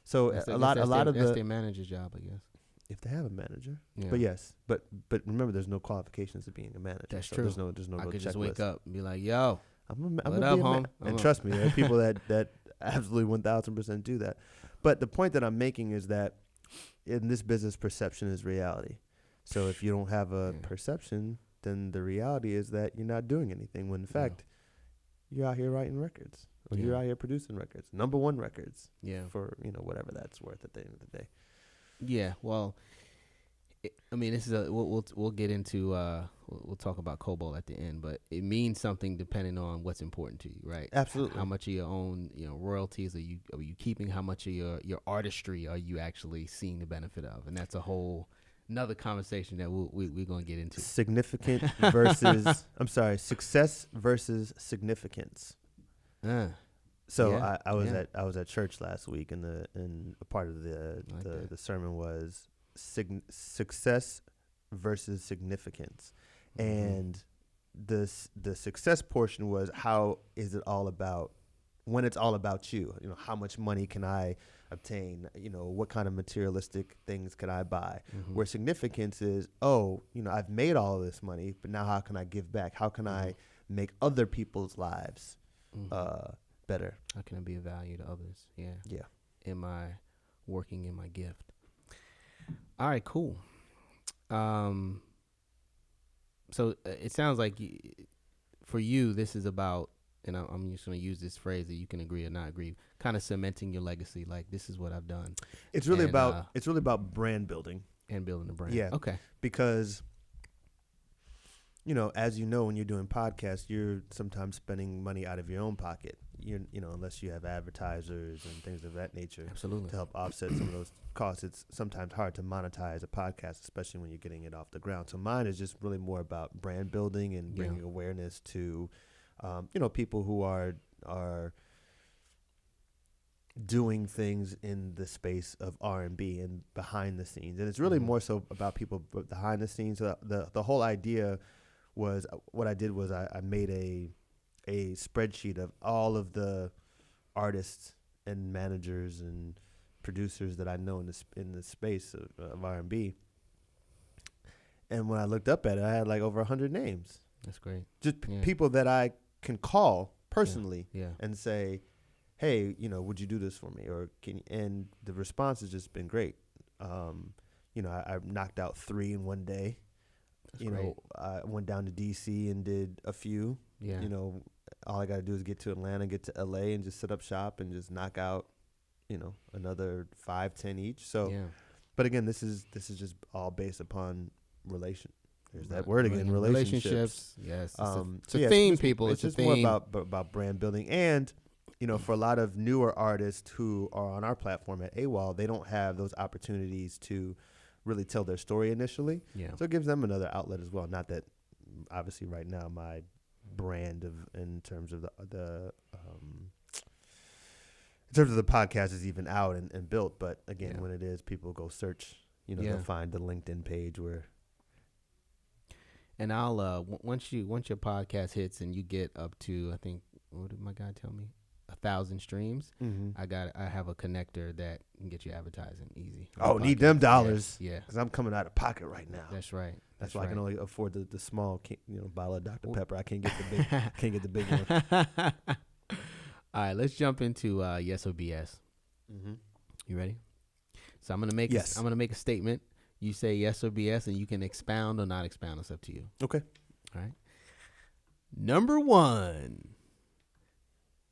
So That's a lot of that's their manager's job, I guess. if they have a manager. Yeah. But yes, but remember, there's no qualifications to being a manager. That's so true. There's no I real could just checklist. wake up and be like, "Yo, I'm what gonna up, be a home?" and trust me, there are people that absolutely 1,000% do that. But the point that I'm making is that in this business, perception is reality. So if you don't have a perception, then the reality is that you're not doing anything. When in fact, you're out here writing records, or you're out here producing records, #1 records. Yeah. For whatever that's worth at the end of the day. Yeah. Well, I mean, this is we'll get into we'll talk about Cobalt at the end, but it means something depending on what's important to you, right? Absolutely. How much of your own royalties are you keeping? How much of your artistry are you actually seeing the benefit of? And that's a whole another conversation that we're gonna get into. Significant versus success versus significance. So yeah, I was at church last week, and a part of the sermon was success versus significance, and the success portion was how is it all about when it's all about you. How much money can I obtain? What kind of materialistic things could I buy? Where significance is, I've made all of this money, but now how can I give back? How can I make other people's lives better? How can I be of value to others? Yeah. Yeah. Am I working in my gift? All right, cool. So it sounds like for you, this is about, and I'm just going to use this phrase that you can agree or not agree, kind of cementing your legacy. Like, this is what I've done. It's really about brand building and building a brand. Yeah. Okay. Because, as you know, when you're doing podcasts, you're sometimes spending money out of your own pocket. Unless you have advertisers and things of that nature. Absolutely. To help offset some of those costs, it's sometimes hard to monetize a podcast, especially when you're getting it off the ground. So mine is just really more about brand building and bringing awareness to, people who are doing things in the space of R&B and behind the scenes. And it's really more so about people behind the scenes. So the whole idea was, what I did was I made a spreadsheet of all of the artists and managers and producers that I know in the space of R&B. And when I looked up at it, I had like over 100 names. That's great. Just people that I can call personally and say, hey, would you do this for me? Or and the response has just been great. I knocked out 3 in one day. That's great. I went down to DC and did a few. Yeah. All I got to do is get to Atlanta, get to LA, and just set up shop and just knock out, another 5-10 each. So, but again, this is just all based upon relation. There's that word again, relationships. Yes. It's a theme, people. It's just more about brand building. And, for a lot of newer artists who are on our platform at AWOL, they don't have those opportunities to really tell their story initially. Yeah. So it gives them another outlet as well. Not that, obviously, right now my brand in terms of the podcast is even out and built, but again, when it is, people go search, they'll find the LinkedIn page where. And I'll once your podcast hits and you get up to, I think, what did my guy tell me, 1,000 streams, I have a connector that can get you advertising easy. Need them dollars. Yeah, because I'm coming out of pocket right now. That's right. That's why I can only afford the small, bottle of Dr. Pepper. I can't get the big one. All right, let's jump into yes or BS. You ready? So I'm gonna make a statement. You say yes or BS, and you can expound or not expound. It's up to you. Okay. All right. Number 1,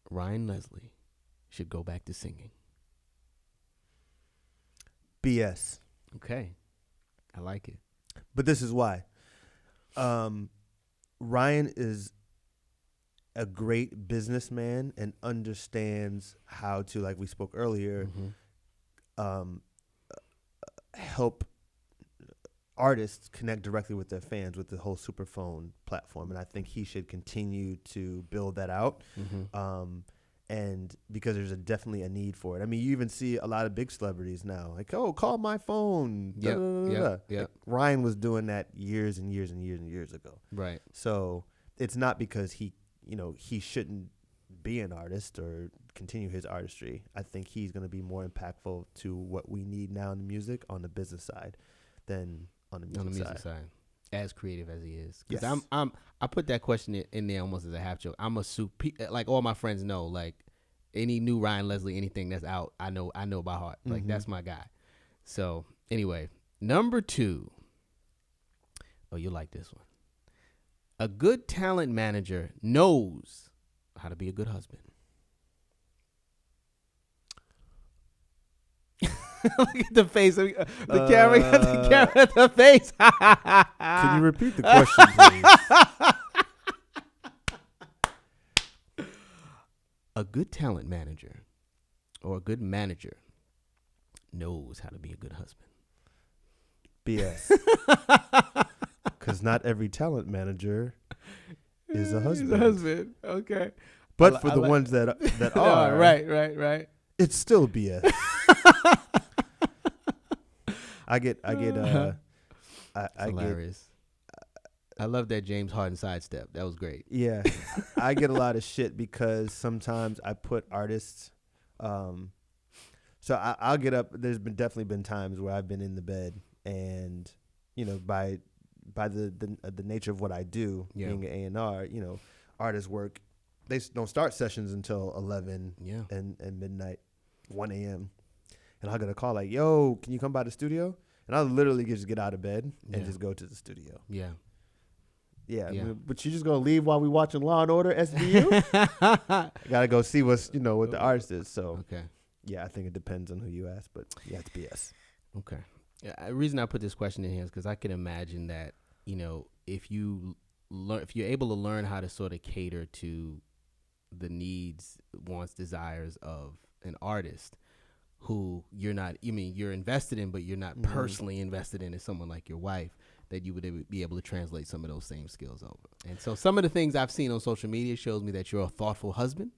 Ryan Leslie should go back to singing. BS. Okay, I like it. But this is why. Ryan is a great businessman and understands how to, like we spoke earlier, help artists connect directly with their fans with the whole Superphone platform. And I think he should continue to build that out. and because there's definitely a need for it. I mean, you even see a lot of big celebrities now, like, oh, call my phone. Yep. Like Ryan was doing that years and years and years and years ago. Right. So it's not because he shouldn't be an artist or continue his artistry. I think he's going to be more impactful to what we need now in the music on the business side than on the music side. As creative as he is. Because Yes. I put that question in there almost as a half joke. I'm a like all my friends know, like any new Ryan Leslie, anything that's out, I know by heart. Like that's my guy. So anyway, number 2. Oh, you'll like this one. A good talent manager knows how to be a good husband. Look at the face. The camera got the camera at the face. Can you repeat the question, please? A good talent manager or a good manager knows how to be a good husband. BS. Because not every talent manager is a husband. He's a husband. Okay. But for the ones that are, right. It's still BS. I get hilarious. I love that James Harden sidestep. That was great. Yeah, I get a lot of shit because sometimes I put artists. So I'll get up. There's definitely been times where I've been in the bed, and by the nature of what I do, being an A&R, artists work. They don't start sessions until 11 and midnight, 1 a.m. And I'll get a call like, yo, can you come by the studio? And I'll literally just get out of bed and just go to the studio. Yeah. But you just going to leave while we watching Law and Order SVU? I got to go see what the artist is. So, I think it depends on who you ask. But, it's BS. Okay. Yeah, the reason I put this question in here is because I can imagine that, if you're able to learn how to sort of cater to the needs, wants, desires of an artist, who you're invested in, but you're not personally invested in as someone like your wife, that you would be able to translate some of those same skills over. And so some of the things I've seen on social media shows me that you're a thoughtful husband.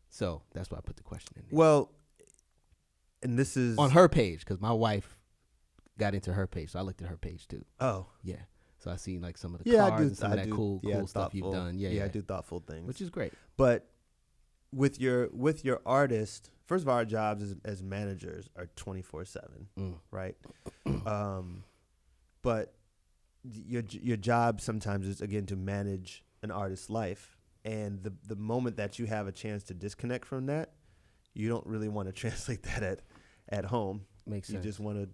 So that's why I put the question in there. Well, and this is on her page, because my wife got into her page, so I looked at her page too. Oh. Yeah. So I seen like some of the cards and some of that cool stuff you've done. I do thoughtful things. Which is great. But with your artist, first of all, our jobs as managers are 24/7, right? But your job sometimes is, again, to manage an artist's life, and the moment that you have a chance to disconnect from that, you don't really want to translate that at home. Makes sense. You just want to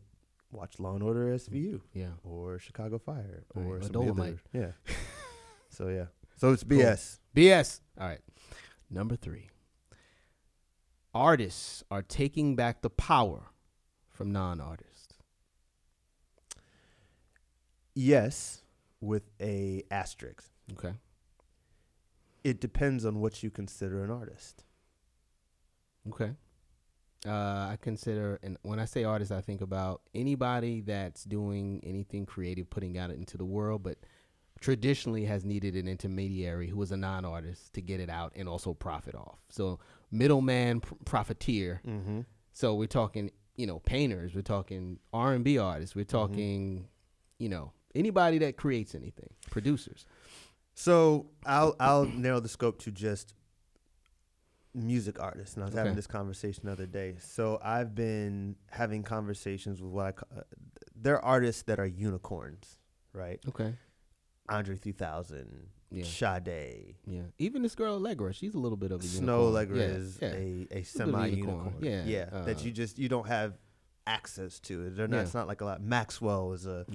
watch Law and Order SVU, or Chicago Fire, or some other, So so it's BS. Cool. BS. All right. Number 3. Artists are taking back the power from non-artists. Yes, with a asterisk. Okay. It depends on what you consider an artist. Okay. I consider, and when I say artist, I think about anybody that's doing anything creative, putting out it into the world, but traditionally has needed an intermediary who is a non-artist to get it out and also profit off. So middleman, profiteer. Mm-hmm. So we're talking, painters. We're talking R&B artists. We're talking, anybody that creates anything, producers. So I'll narrow the scope to just music artists, and I was having this conversation the other day. So I've been having conversations with what I call, they're artists that are unicorns, right? Okay. Andre 3000, Sade. Yeah. Even this girl Allegra, she's a little bit of a Snow unicorn. Allegra is a semi-unicorn. That you don't have access to. They're not. It's not like a lot. Maxwell is a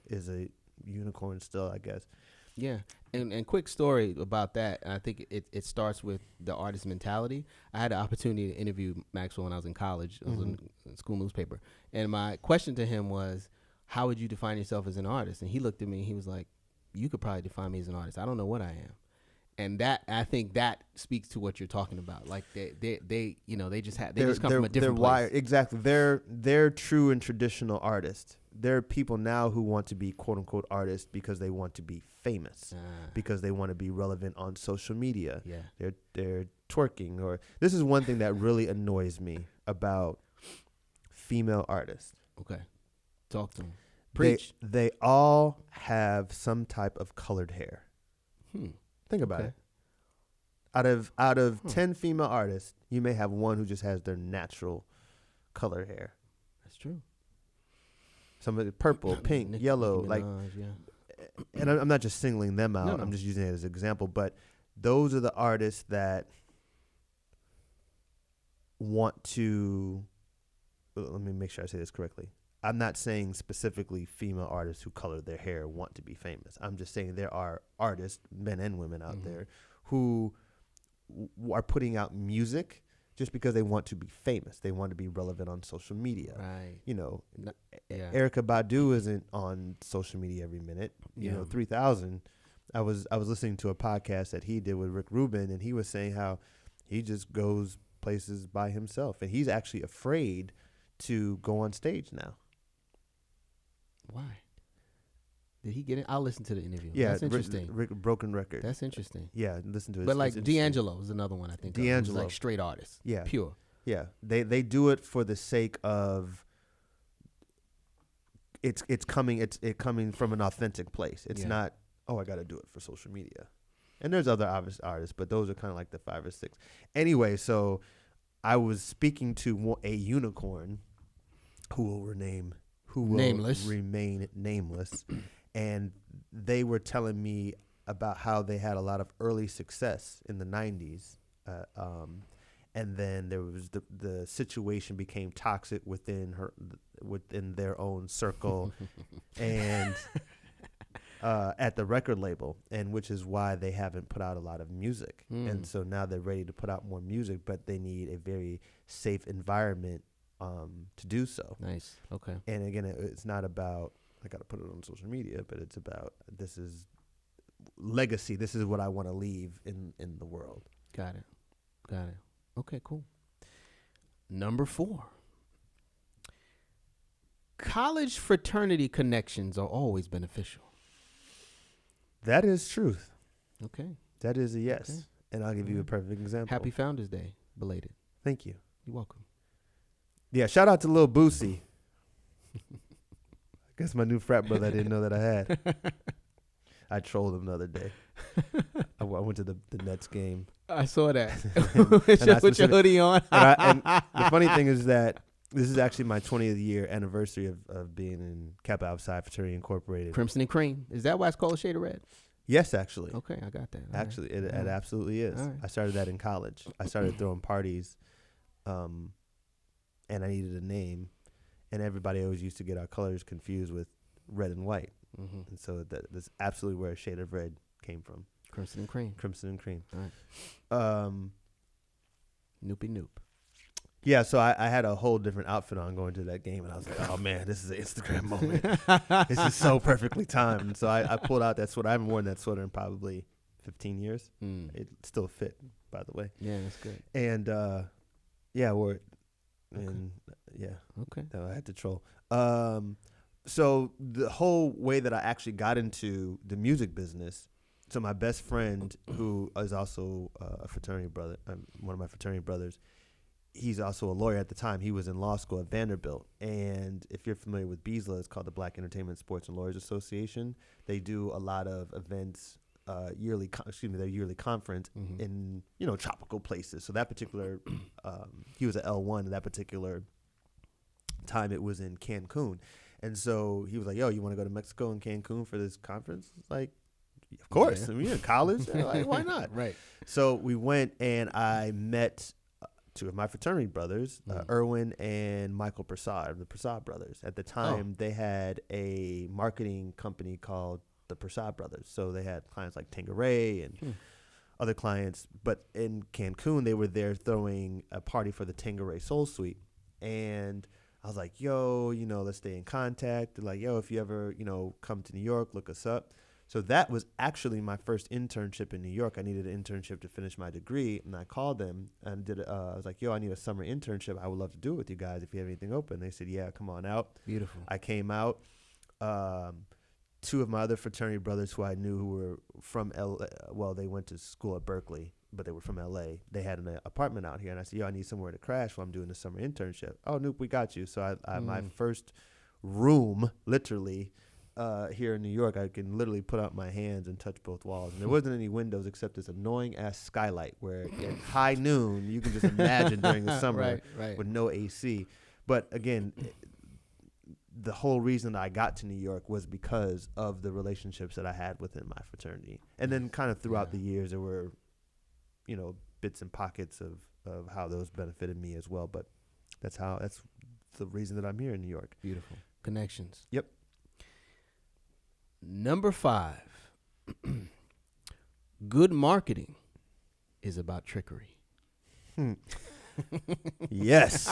is a unicorn still, I guess. Yeah. And quick story about that. I think it starts with the artist mentality. I had the opportunity to interview Maxwell when I was in college. It was in school newspaper. And my question to him was, how would you define yourself as an artist? And he looked at me and he was like, you could probably define me as an artist. I don't know what I am. And that, I think that speaks to what you're talking about. Like they just come from a different place. Wired. Exactly. They're true and traditional artists. There are people now who want to be quote unquote artists because they want to be famous, because they want to be relevant on social media. Yeah. twerking, or this is one thing that really annoys me about female artists. Okay. Talk to them. Preach. They all have some type of colored hair. Think about Okay. it. Out of 10 female artists, you may have one who just has their natural colored hair. That's true. Some of the purple, pink, Nicki yellow, Minaj, like, yeah. and I'm not just singling them out. No. I'm just using it as an example. But those are the artists that want to. Let me make sure I say this correctly. I'm not saying specifically female artists who color their hair want to be famous. I'm just saying there are artists, men and women out there, who are putting out music just because they want to be famous. They want to be relevant on social media. Right. You know, Yeah. Erykah Badu isn't on social media every minute. You know, 3000. I was listening to a podcast that he did with Rick Rubin, and he was saying how he just goes places by himself, and he's actually afraid to go on stage now. Why? Did he get it? I'll listen to the interview. Yeah, That's interesting. Broken Record. That's interesting. Yeah, listen to it. But It's like interesting. D'Angelo is another one I think. D'Angelo. Like straight artist. Yeah. Pure. Yeah, they do it for the sake of it's coming from an authentic place. It's not, oh, I got to do it for social media. And there's other obvious artists, but those are kind of like the 5 or 6. Anyway, so I was speaking to a unicorn who will remain nameless, and they were telling me about how they had a lot of early success in the 90s. And then there was the situation became toxic within their own circle and at the record label, and which is why they haven't put out a lot of music. And so now they're ready to put out more music, but they need a very safe environment to do so. Nice. Okay. And again, it's not about I got to put it on social media, but it's about this is legacy. This is what I want to leave in the world. Got it. Okay, cool. Number 4. College fraternity connections are always beneficial. That is truth. Okay. That is a yes. Okay. And I'll give you a perfect example. Happy Founders Day, belated. Thank you. You're welcome. Yeah, shout out to Lil Boosie. I guess my new frat brother I didn't know that I had. I trolled him the other day. I went to the Nets game. I saw that. Put your hoodie on. and the funny thing is that this is actually my 20th year anniversary of being in Kappa Alpha Fraternity Incorporated. Crimson and Cream. Is that why it's called Shade of Red? Yes, actually. Okay, I got that. Actually, it absolutely is. All right. I started that in college. I started throwing parties, and I needed a name, and everybody always used to get our colors confused with red and white. Mm-hmm. And so that's absolutely where Shade of Red came from. Crimson and Cream. Crimson and Cream. All right. Noopy Noop. Yeah, so I had a whole different outfit on going to that game, and I was like, oh, man, this is an Instagram moment. This is so perfectly timed. And so I pulled out that sweater. I haven't worn that sweater in probably 15 years. It still fit, by the way. Yeah, that's good. And, I wore it. Okay. And, Okay. no, I had to troll. So the whole way that I actually got into the music business, so my best friend, who is also a fraternity brother, one of my fraternity brothers, he's also a lawyer at the time. He was in law school at Vanderbilt. And if you're familiar with BSLA, it's called the Black Entertainment Sports and Lawyers Association. They do a lot of events, their yearly conference in, tropical places. So that particular, he was at L1, and that particular time it was in Cancun. And so he was like, yo, you want to go to Mexico and Cancun for this conference? It's like, of course. Yeah. I mean, you're in college. Like, why not? Right. So we went, and I met two of my fraternity brothers, Erwin and Michael Prasad, the Prasad brothers. At the time, they had a marketing company called the Prasad Brothers. So they had clients like Tangeray and other clients. But in Cancun, they were there throwing a party for the Tangeray Soul Suite. And I was like, yo, let's stay in contact. They're like, yo, if you ever, come to New York, look us up. So that was actually my first internship in New York. I needed an internship to finish my degree, and I called them and I was like, yo, I need a summer internship. I would love to do it with you guys if you have anything open. They said, yeah, come on out. Beautiful. I came out. Two of my other fraternity brothers who I knew who were from they went to school at Berkeley, but they were from LA. They had an apartment out here, and I said, "Yo, I need somewhere to crash while I'm doing the summer internship." "Oh, nope, we got you." So I my first room, literally, here in New York, I can literally put out my hands and touch both walls. And there wasn't any windows except this annoying ass skylight where at high noon you can just imagine during the summer with no AC. But again, the whole reason I got to New York was because of the relationships that I had within my fraternity. And then kind of throughout the years, there were, bits and pockets of how those benefited me as well. But that's the reason that I'm here in New York. Beautiful. Connections. Yep. Number 5. Good marketing is about trickery. Yes.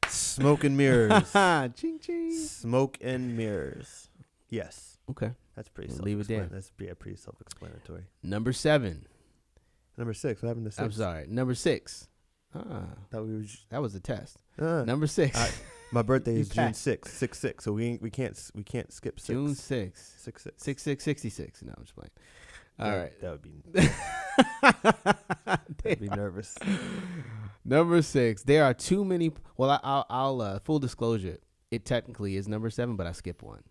Smoke and mirrors. Ching ching. Smoke and mirrors. Yes. Okay. That's pretty Leave it there. That's pretty self-explanatory. Number 7. Number 6. What happened to 6? I'm sorry. Number 6. That was a test. Number 6. My birthday is June 6th, 6/6. So we can't skip 6. June 6th. 6/6. 66. No, I'm just playing. All right. That would be. That'd be nervous. Number 6. There are too many. Well, I'll full disclosure. It technically is number 7, but I skipped one.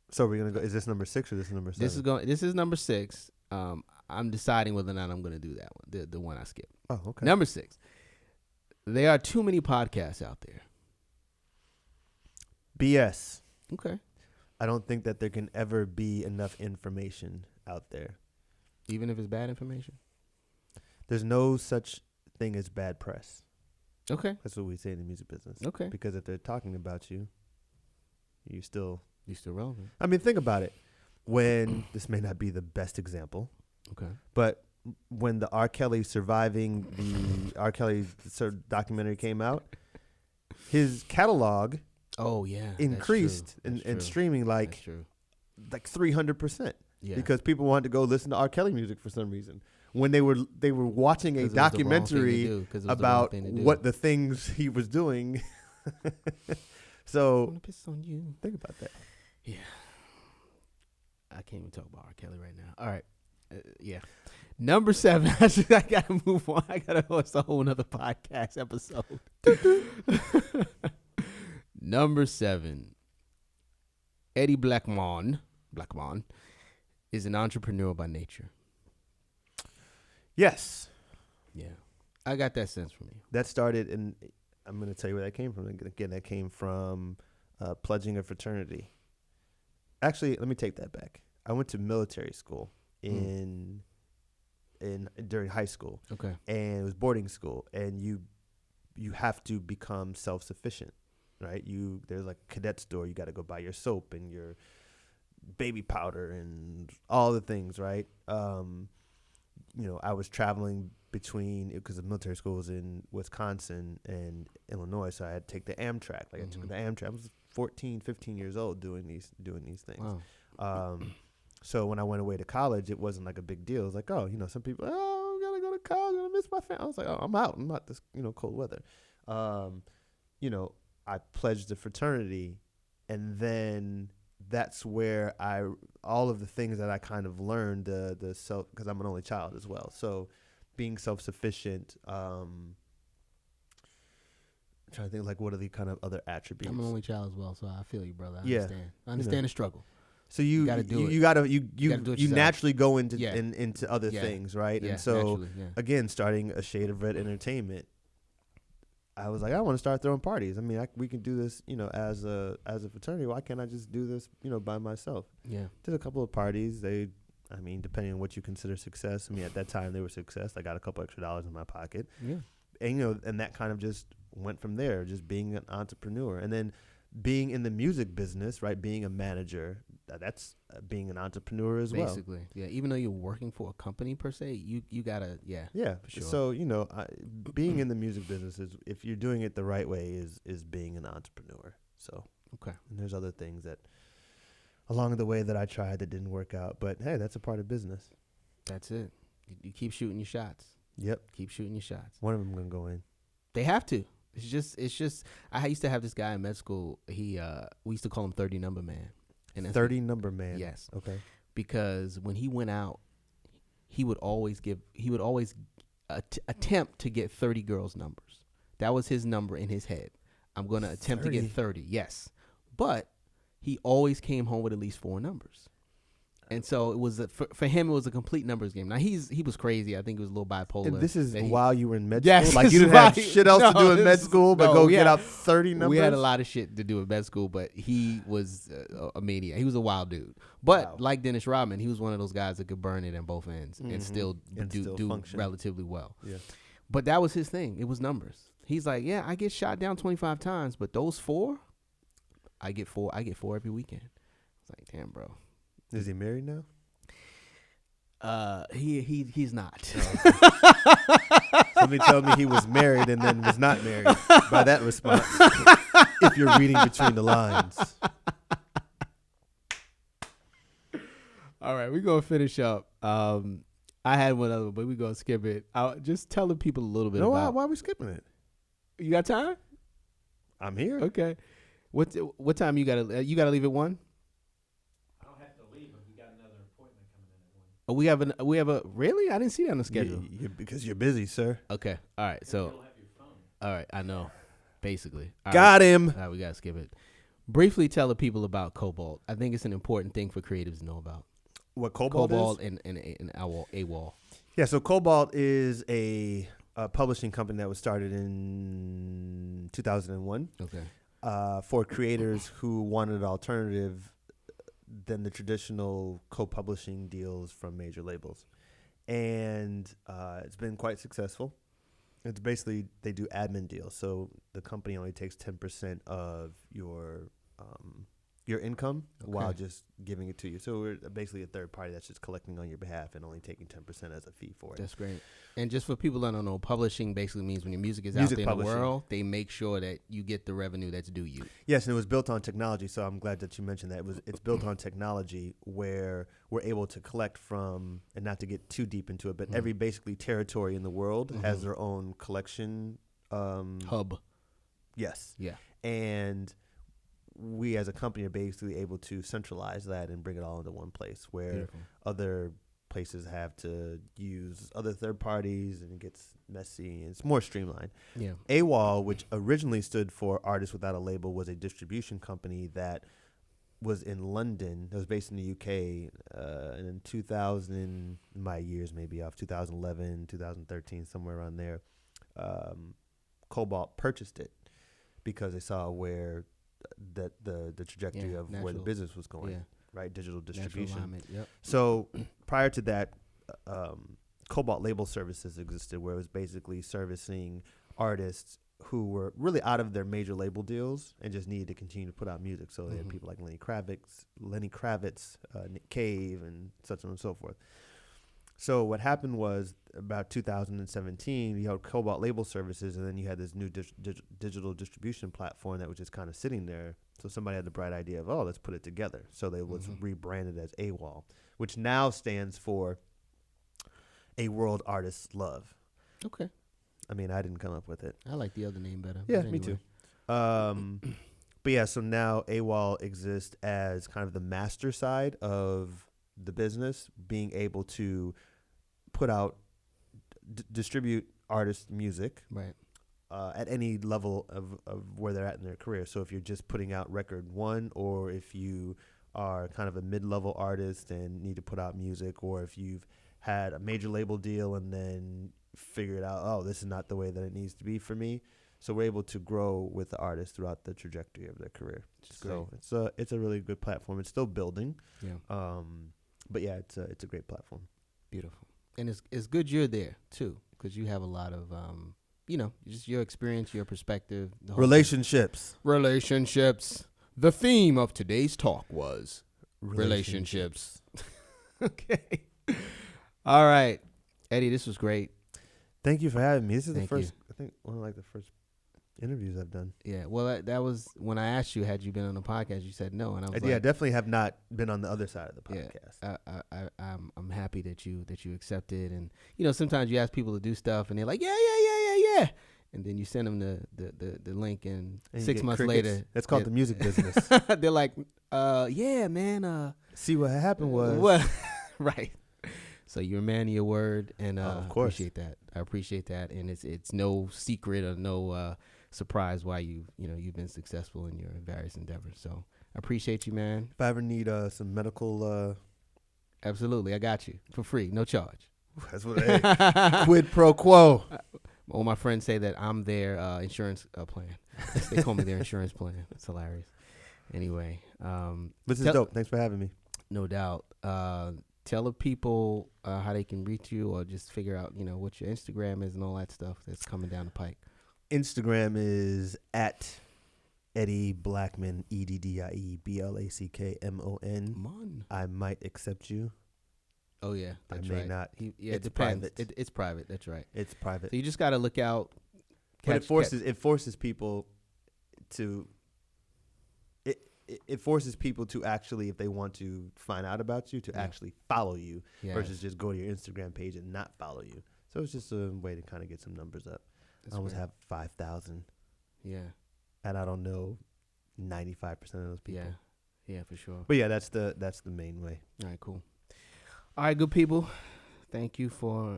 So we're gonna go. Is this number 6 or this is number 7? This is number 6. I'm deciding whether or not I'm gonna do that one. The one I skipped. Oh, okay. Number 6. There are too many podcasts out there. BS. Okay. I don't think that there can ever be enough information out there. Even if it's bad information? There's no such thing as bad press. Okay. That's what we say in the music business. Okay. Because if they're talking about you, you're still relevant. I mean, think about it. When this may not be the best example. Okay. But when the R. Kelly documentary came out, his catalog increased in streaming like 300%. Yeah. Because people wanted to go listen to R. Kelly music for some reason. When they were watching a documentary about what the things he was doing. So piss on you. Think about that. Yeah. I can't even talk about R. Kelly right now. All right. Yeah. Number 7. I gotta move on. I gotta host a whole nother podcast episode. Number 7. Eddie Blackmon is an entrepreneur by nature. Yes. Yeah. I got that sense from you. That started in, I'm going to tell you where that came from. Again, that came from pledging a fraternity. Actually, let me take that back. I went to military school during high school. Okay. And it was boarding school. And you have to become self-sufficient, right? There's like a cadet store. You got to go buy your soap and your baby powder and all the things, right? I was traveling because the military school was in Wisconsin and Illinois, so I had to take the Amtrak. I took the Amtrak. I was 14, 15 years old doing these things. Wow. So when I went away to college, it wasn't like a big deal. It was like, some people, I gotta go to college. I miss my family. I was like, I'm out. I'm not this, cold weather. I pledged the fraternity, and then that's where all of the things that I kind of learned, the self, because I'm an only child as well. So being self-sufficient, I'm trying to think like what are the kind of other attributes. I'm an only child as well, so I feel you, brother. I Yeah. understand. I understand the struggle. So you gotta do it. You gotta do it you yourself. naturally go into Yeah. into other things, right? Yeah, and so naturally, yeah. again, starting A Shade of Red Entertainment, I was like, I want to start throwing parties. I mean, we can do this, as a fraternity. Why can't I just do this, by myself? Yeah. Did a couple of parties. Depending on what you consider success. I mean, at that time they were success. I got a couple extra dollars in my pocket. Yeah. And and that kind of just went from there, just being an entrepreneur. And then being in the music business, right? Being a manager, that's being an entrepreneur as well. Basically, yeah. Even though you're working for a company per se, you gotta, yeah. Yeah. For sure. So being in the music business is, if you're doing it the right way, is being an entrepreneur. So okay. And there's other things that along the way that I tried that didn't work out, but hey, that's a part of business. That's it. You keep shooting your shots. Yep. Keep shooting your shots. One of them gonna go in. They have to. It's just. I used to have this guy in med school. We used to call him 30 number man. And 30 number man. Yes. Okay. Because when he went out, he would always attempt to get 30 girls' numbers. That was his number in his head. I'm going to attempt to get 30. Yes. But he always came home with at least 4 numbers. And so it was for him, it was a complete numbers game. Now he was crazy. I think he was a little bipolar. And this is while you were in med yes, school? Like you didn't have shit else to do in med school but get out 30 numbers? We had a lot of shit to do in med school, but he was a maniac. He was a wild dude. But like Dennis Rodman, he was one of those guys that could burn it in both ends and still do function relatively well. Yeah. But that was his thing. It was numbers. He's like, yeah, I get shot down 25 times, but those 4, I get 4 every weekend. It's like, damn, bro. Is he married now? He's not. Somebody told me he was married and then was not married by that response. If you're reading between the lines. All right, we're going to finish up. I had one other, but we're going to skip it. Just tell the people a little bit about. Why are we skipping it? You got time? I'm here. Okay. What time you got to leave at 1? We have a really? I didn't see that on the schedule. Because you're busy, sir. Okay. All right. So, all right. I know. Basically. Got him. All right. We got to skip it. Briefly tell the people about Cobalt. I think it's an important thing for creatives to know about. What Cobalt is? and AWOL. Yeah. So Cobalt is a publishing company that was started in 2001. Okay. For creators who wanted an alternative than the traditional co-publishing deals from major labels. And it's been quite successful. It's basically, they do admin deals. So the company only takes 10% of your income while just giving it to you. So we're basically a third party that's just collecting on your behalf and only taking 10% as a fee for it. That's great. And just for people that don't know, publishing basically means when your music is out there in the world, they make sure that you get the revenue that's due you. Yes, and it was built on technology. So I'm glad that you mentioned that. It's built on technology where we're able to collect from, and not to get too deep into it, but every basically territory in the world has their own collection hub. Yes. Yeah. And we as a company are basically able to centralize that and bring it all into one place, where other places have to use other third parties and it gets messy and it's more streamlined. Yeah. AWOL, which originally stood for Artists Without a Label, was a distribution company that was in London. It was based in the UK. And in 2000, my years may be off, 2011, 2013, somewhere around there, Cobalt purchased it because they saw where the trajectory of where the business was going, right? Digital distribution. Yep. So prior to that, Cobalt Label Services existed, where it was basically servicing artists who were really out of their major label deals and just needed to continue to put out music. So they had people like Lenny Kravitz, Nick Cave, and such on and so forth. So what happened was about 2017, you had Cobalt Label Services, and then you had this new digital distribution platform that was just kind of sitting there. So somebody had the bright idea of, let's put it together. So they was rebranded as AWOL, which now stands for A World Artists Love. Okay. I mean, I didn't come up with it. I like the other name better. Yeah, me too. But yeah, so now AWOL exists as kind of the master side of the business, being able to put out, distribute artists' music, right, at any level of where they're at in their career. So if you're just putting out record 1, or if you are kind of a mid-level artist and need to put out music, or if you've had a major label deal and then figured out, this is not the way that it needs to be for me. So we're able to grow with the artists throughout the trajectory of their career. So it's a really good platform. It's still building. Yeah. But yeah, it's a great platform. Beautiful. And it's good you're there too, because you have a lot of just your experience, your perspective, the whole Relationships. The theme of today's talk was relationships. Okay. All right, Eddie, this was great. Thank you for having me. This is I think one of the first interviews I've done. Yeah, well, that was when I asked you, had you been on the podcast? You said no, and I was I definitely have not been on the other side of the podcast. Yeah, I'm happy that you accepted, and sometimes you ask people to do stuff, and they're like, yeah, and then you send them the link, and 6 months later, that's called the music business. They're like, yeah, man. See what happened was right. So you're a man of your word, and Of course. appreciate that. I appreciate that, and it's no secret or no surprise why you've been successful in your various endeavors. So I appreciate you, man. If I ever need some medical, Absolutely, I got you for free, no charge. that's what quid pro quo. All my friends say that I'm their insurance plan. They call me their insurance plan. It's hilarious. Anyway, This is dope. Thanks for having me. no doubt. Tell the people how they can reach you, or just figure out what your Instagram is and all that stuff that's coming down the pike. Instagram is at Eddie Blackmon, EDDIE BLACKMON. I might accept you. Oh yeah, that's I may right. not. Yeah, It's it depends. private. It's private. That's right. It's private. So you just got to look out. But it forces people to. It forces people to actually, if they want to find out about you, to actually follow you versus just go to your Instagram page and not follow you. So it's just a way to kind of get some numbers up. I almost have 5,000. Yeah. And I don't know 95% of those people. Yeah, for sure. But yeah, that's the main way. All right, cool. All right, good people. Thank you for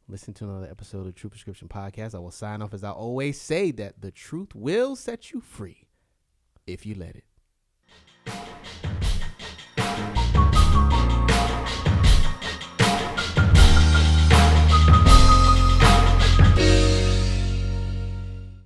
listening to another episode of True Prescription Podcast. I will sign off as I always say, that the truth will set you free if you let it.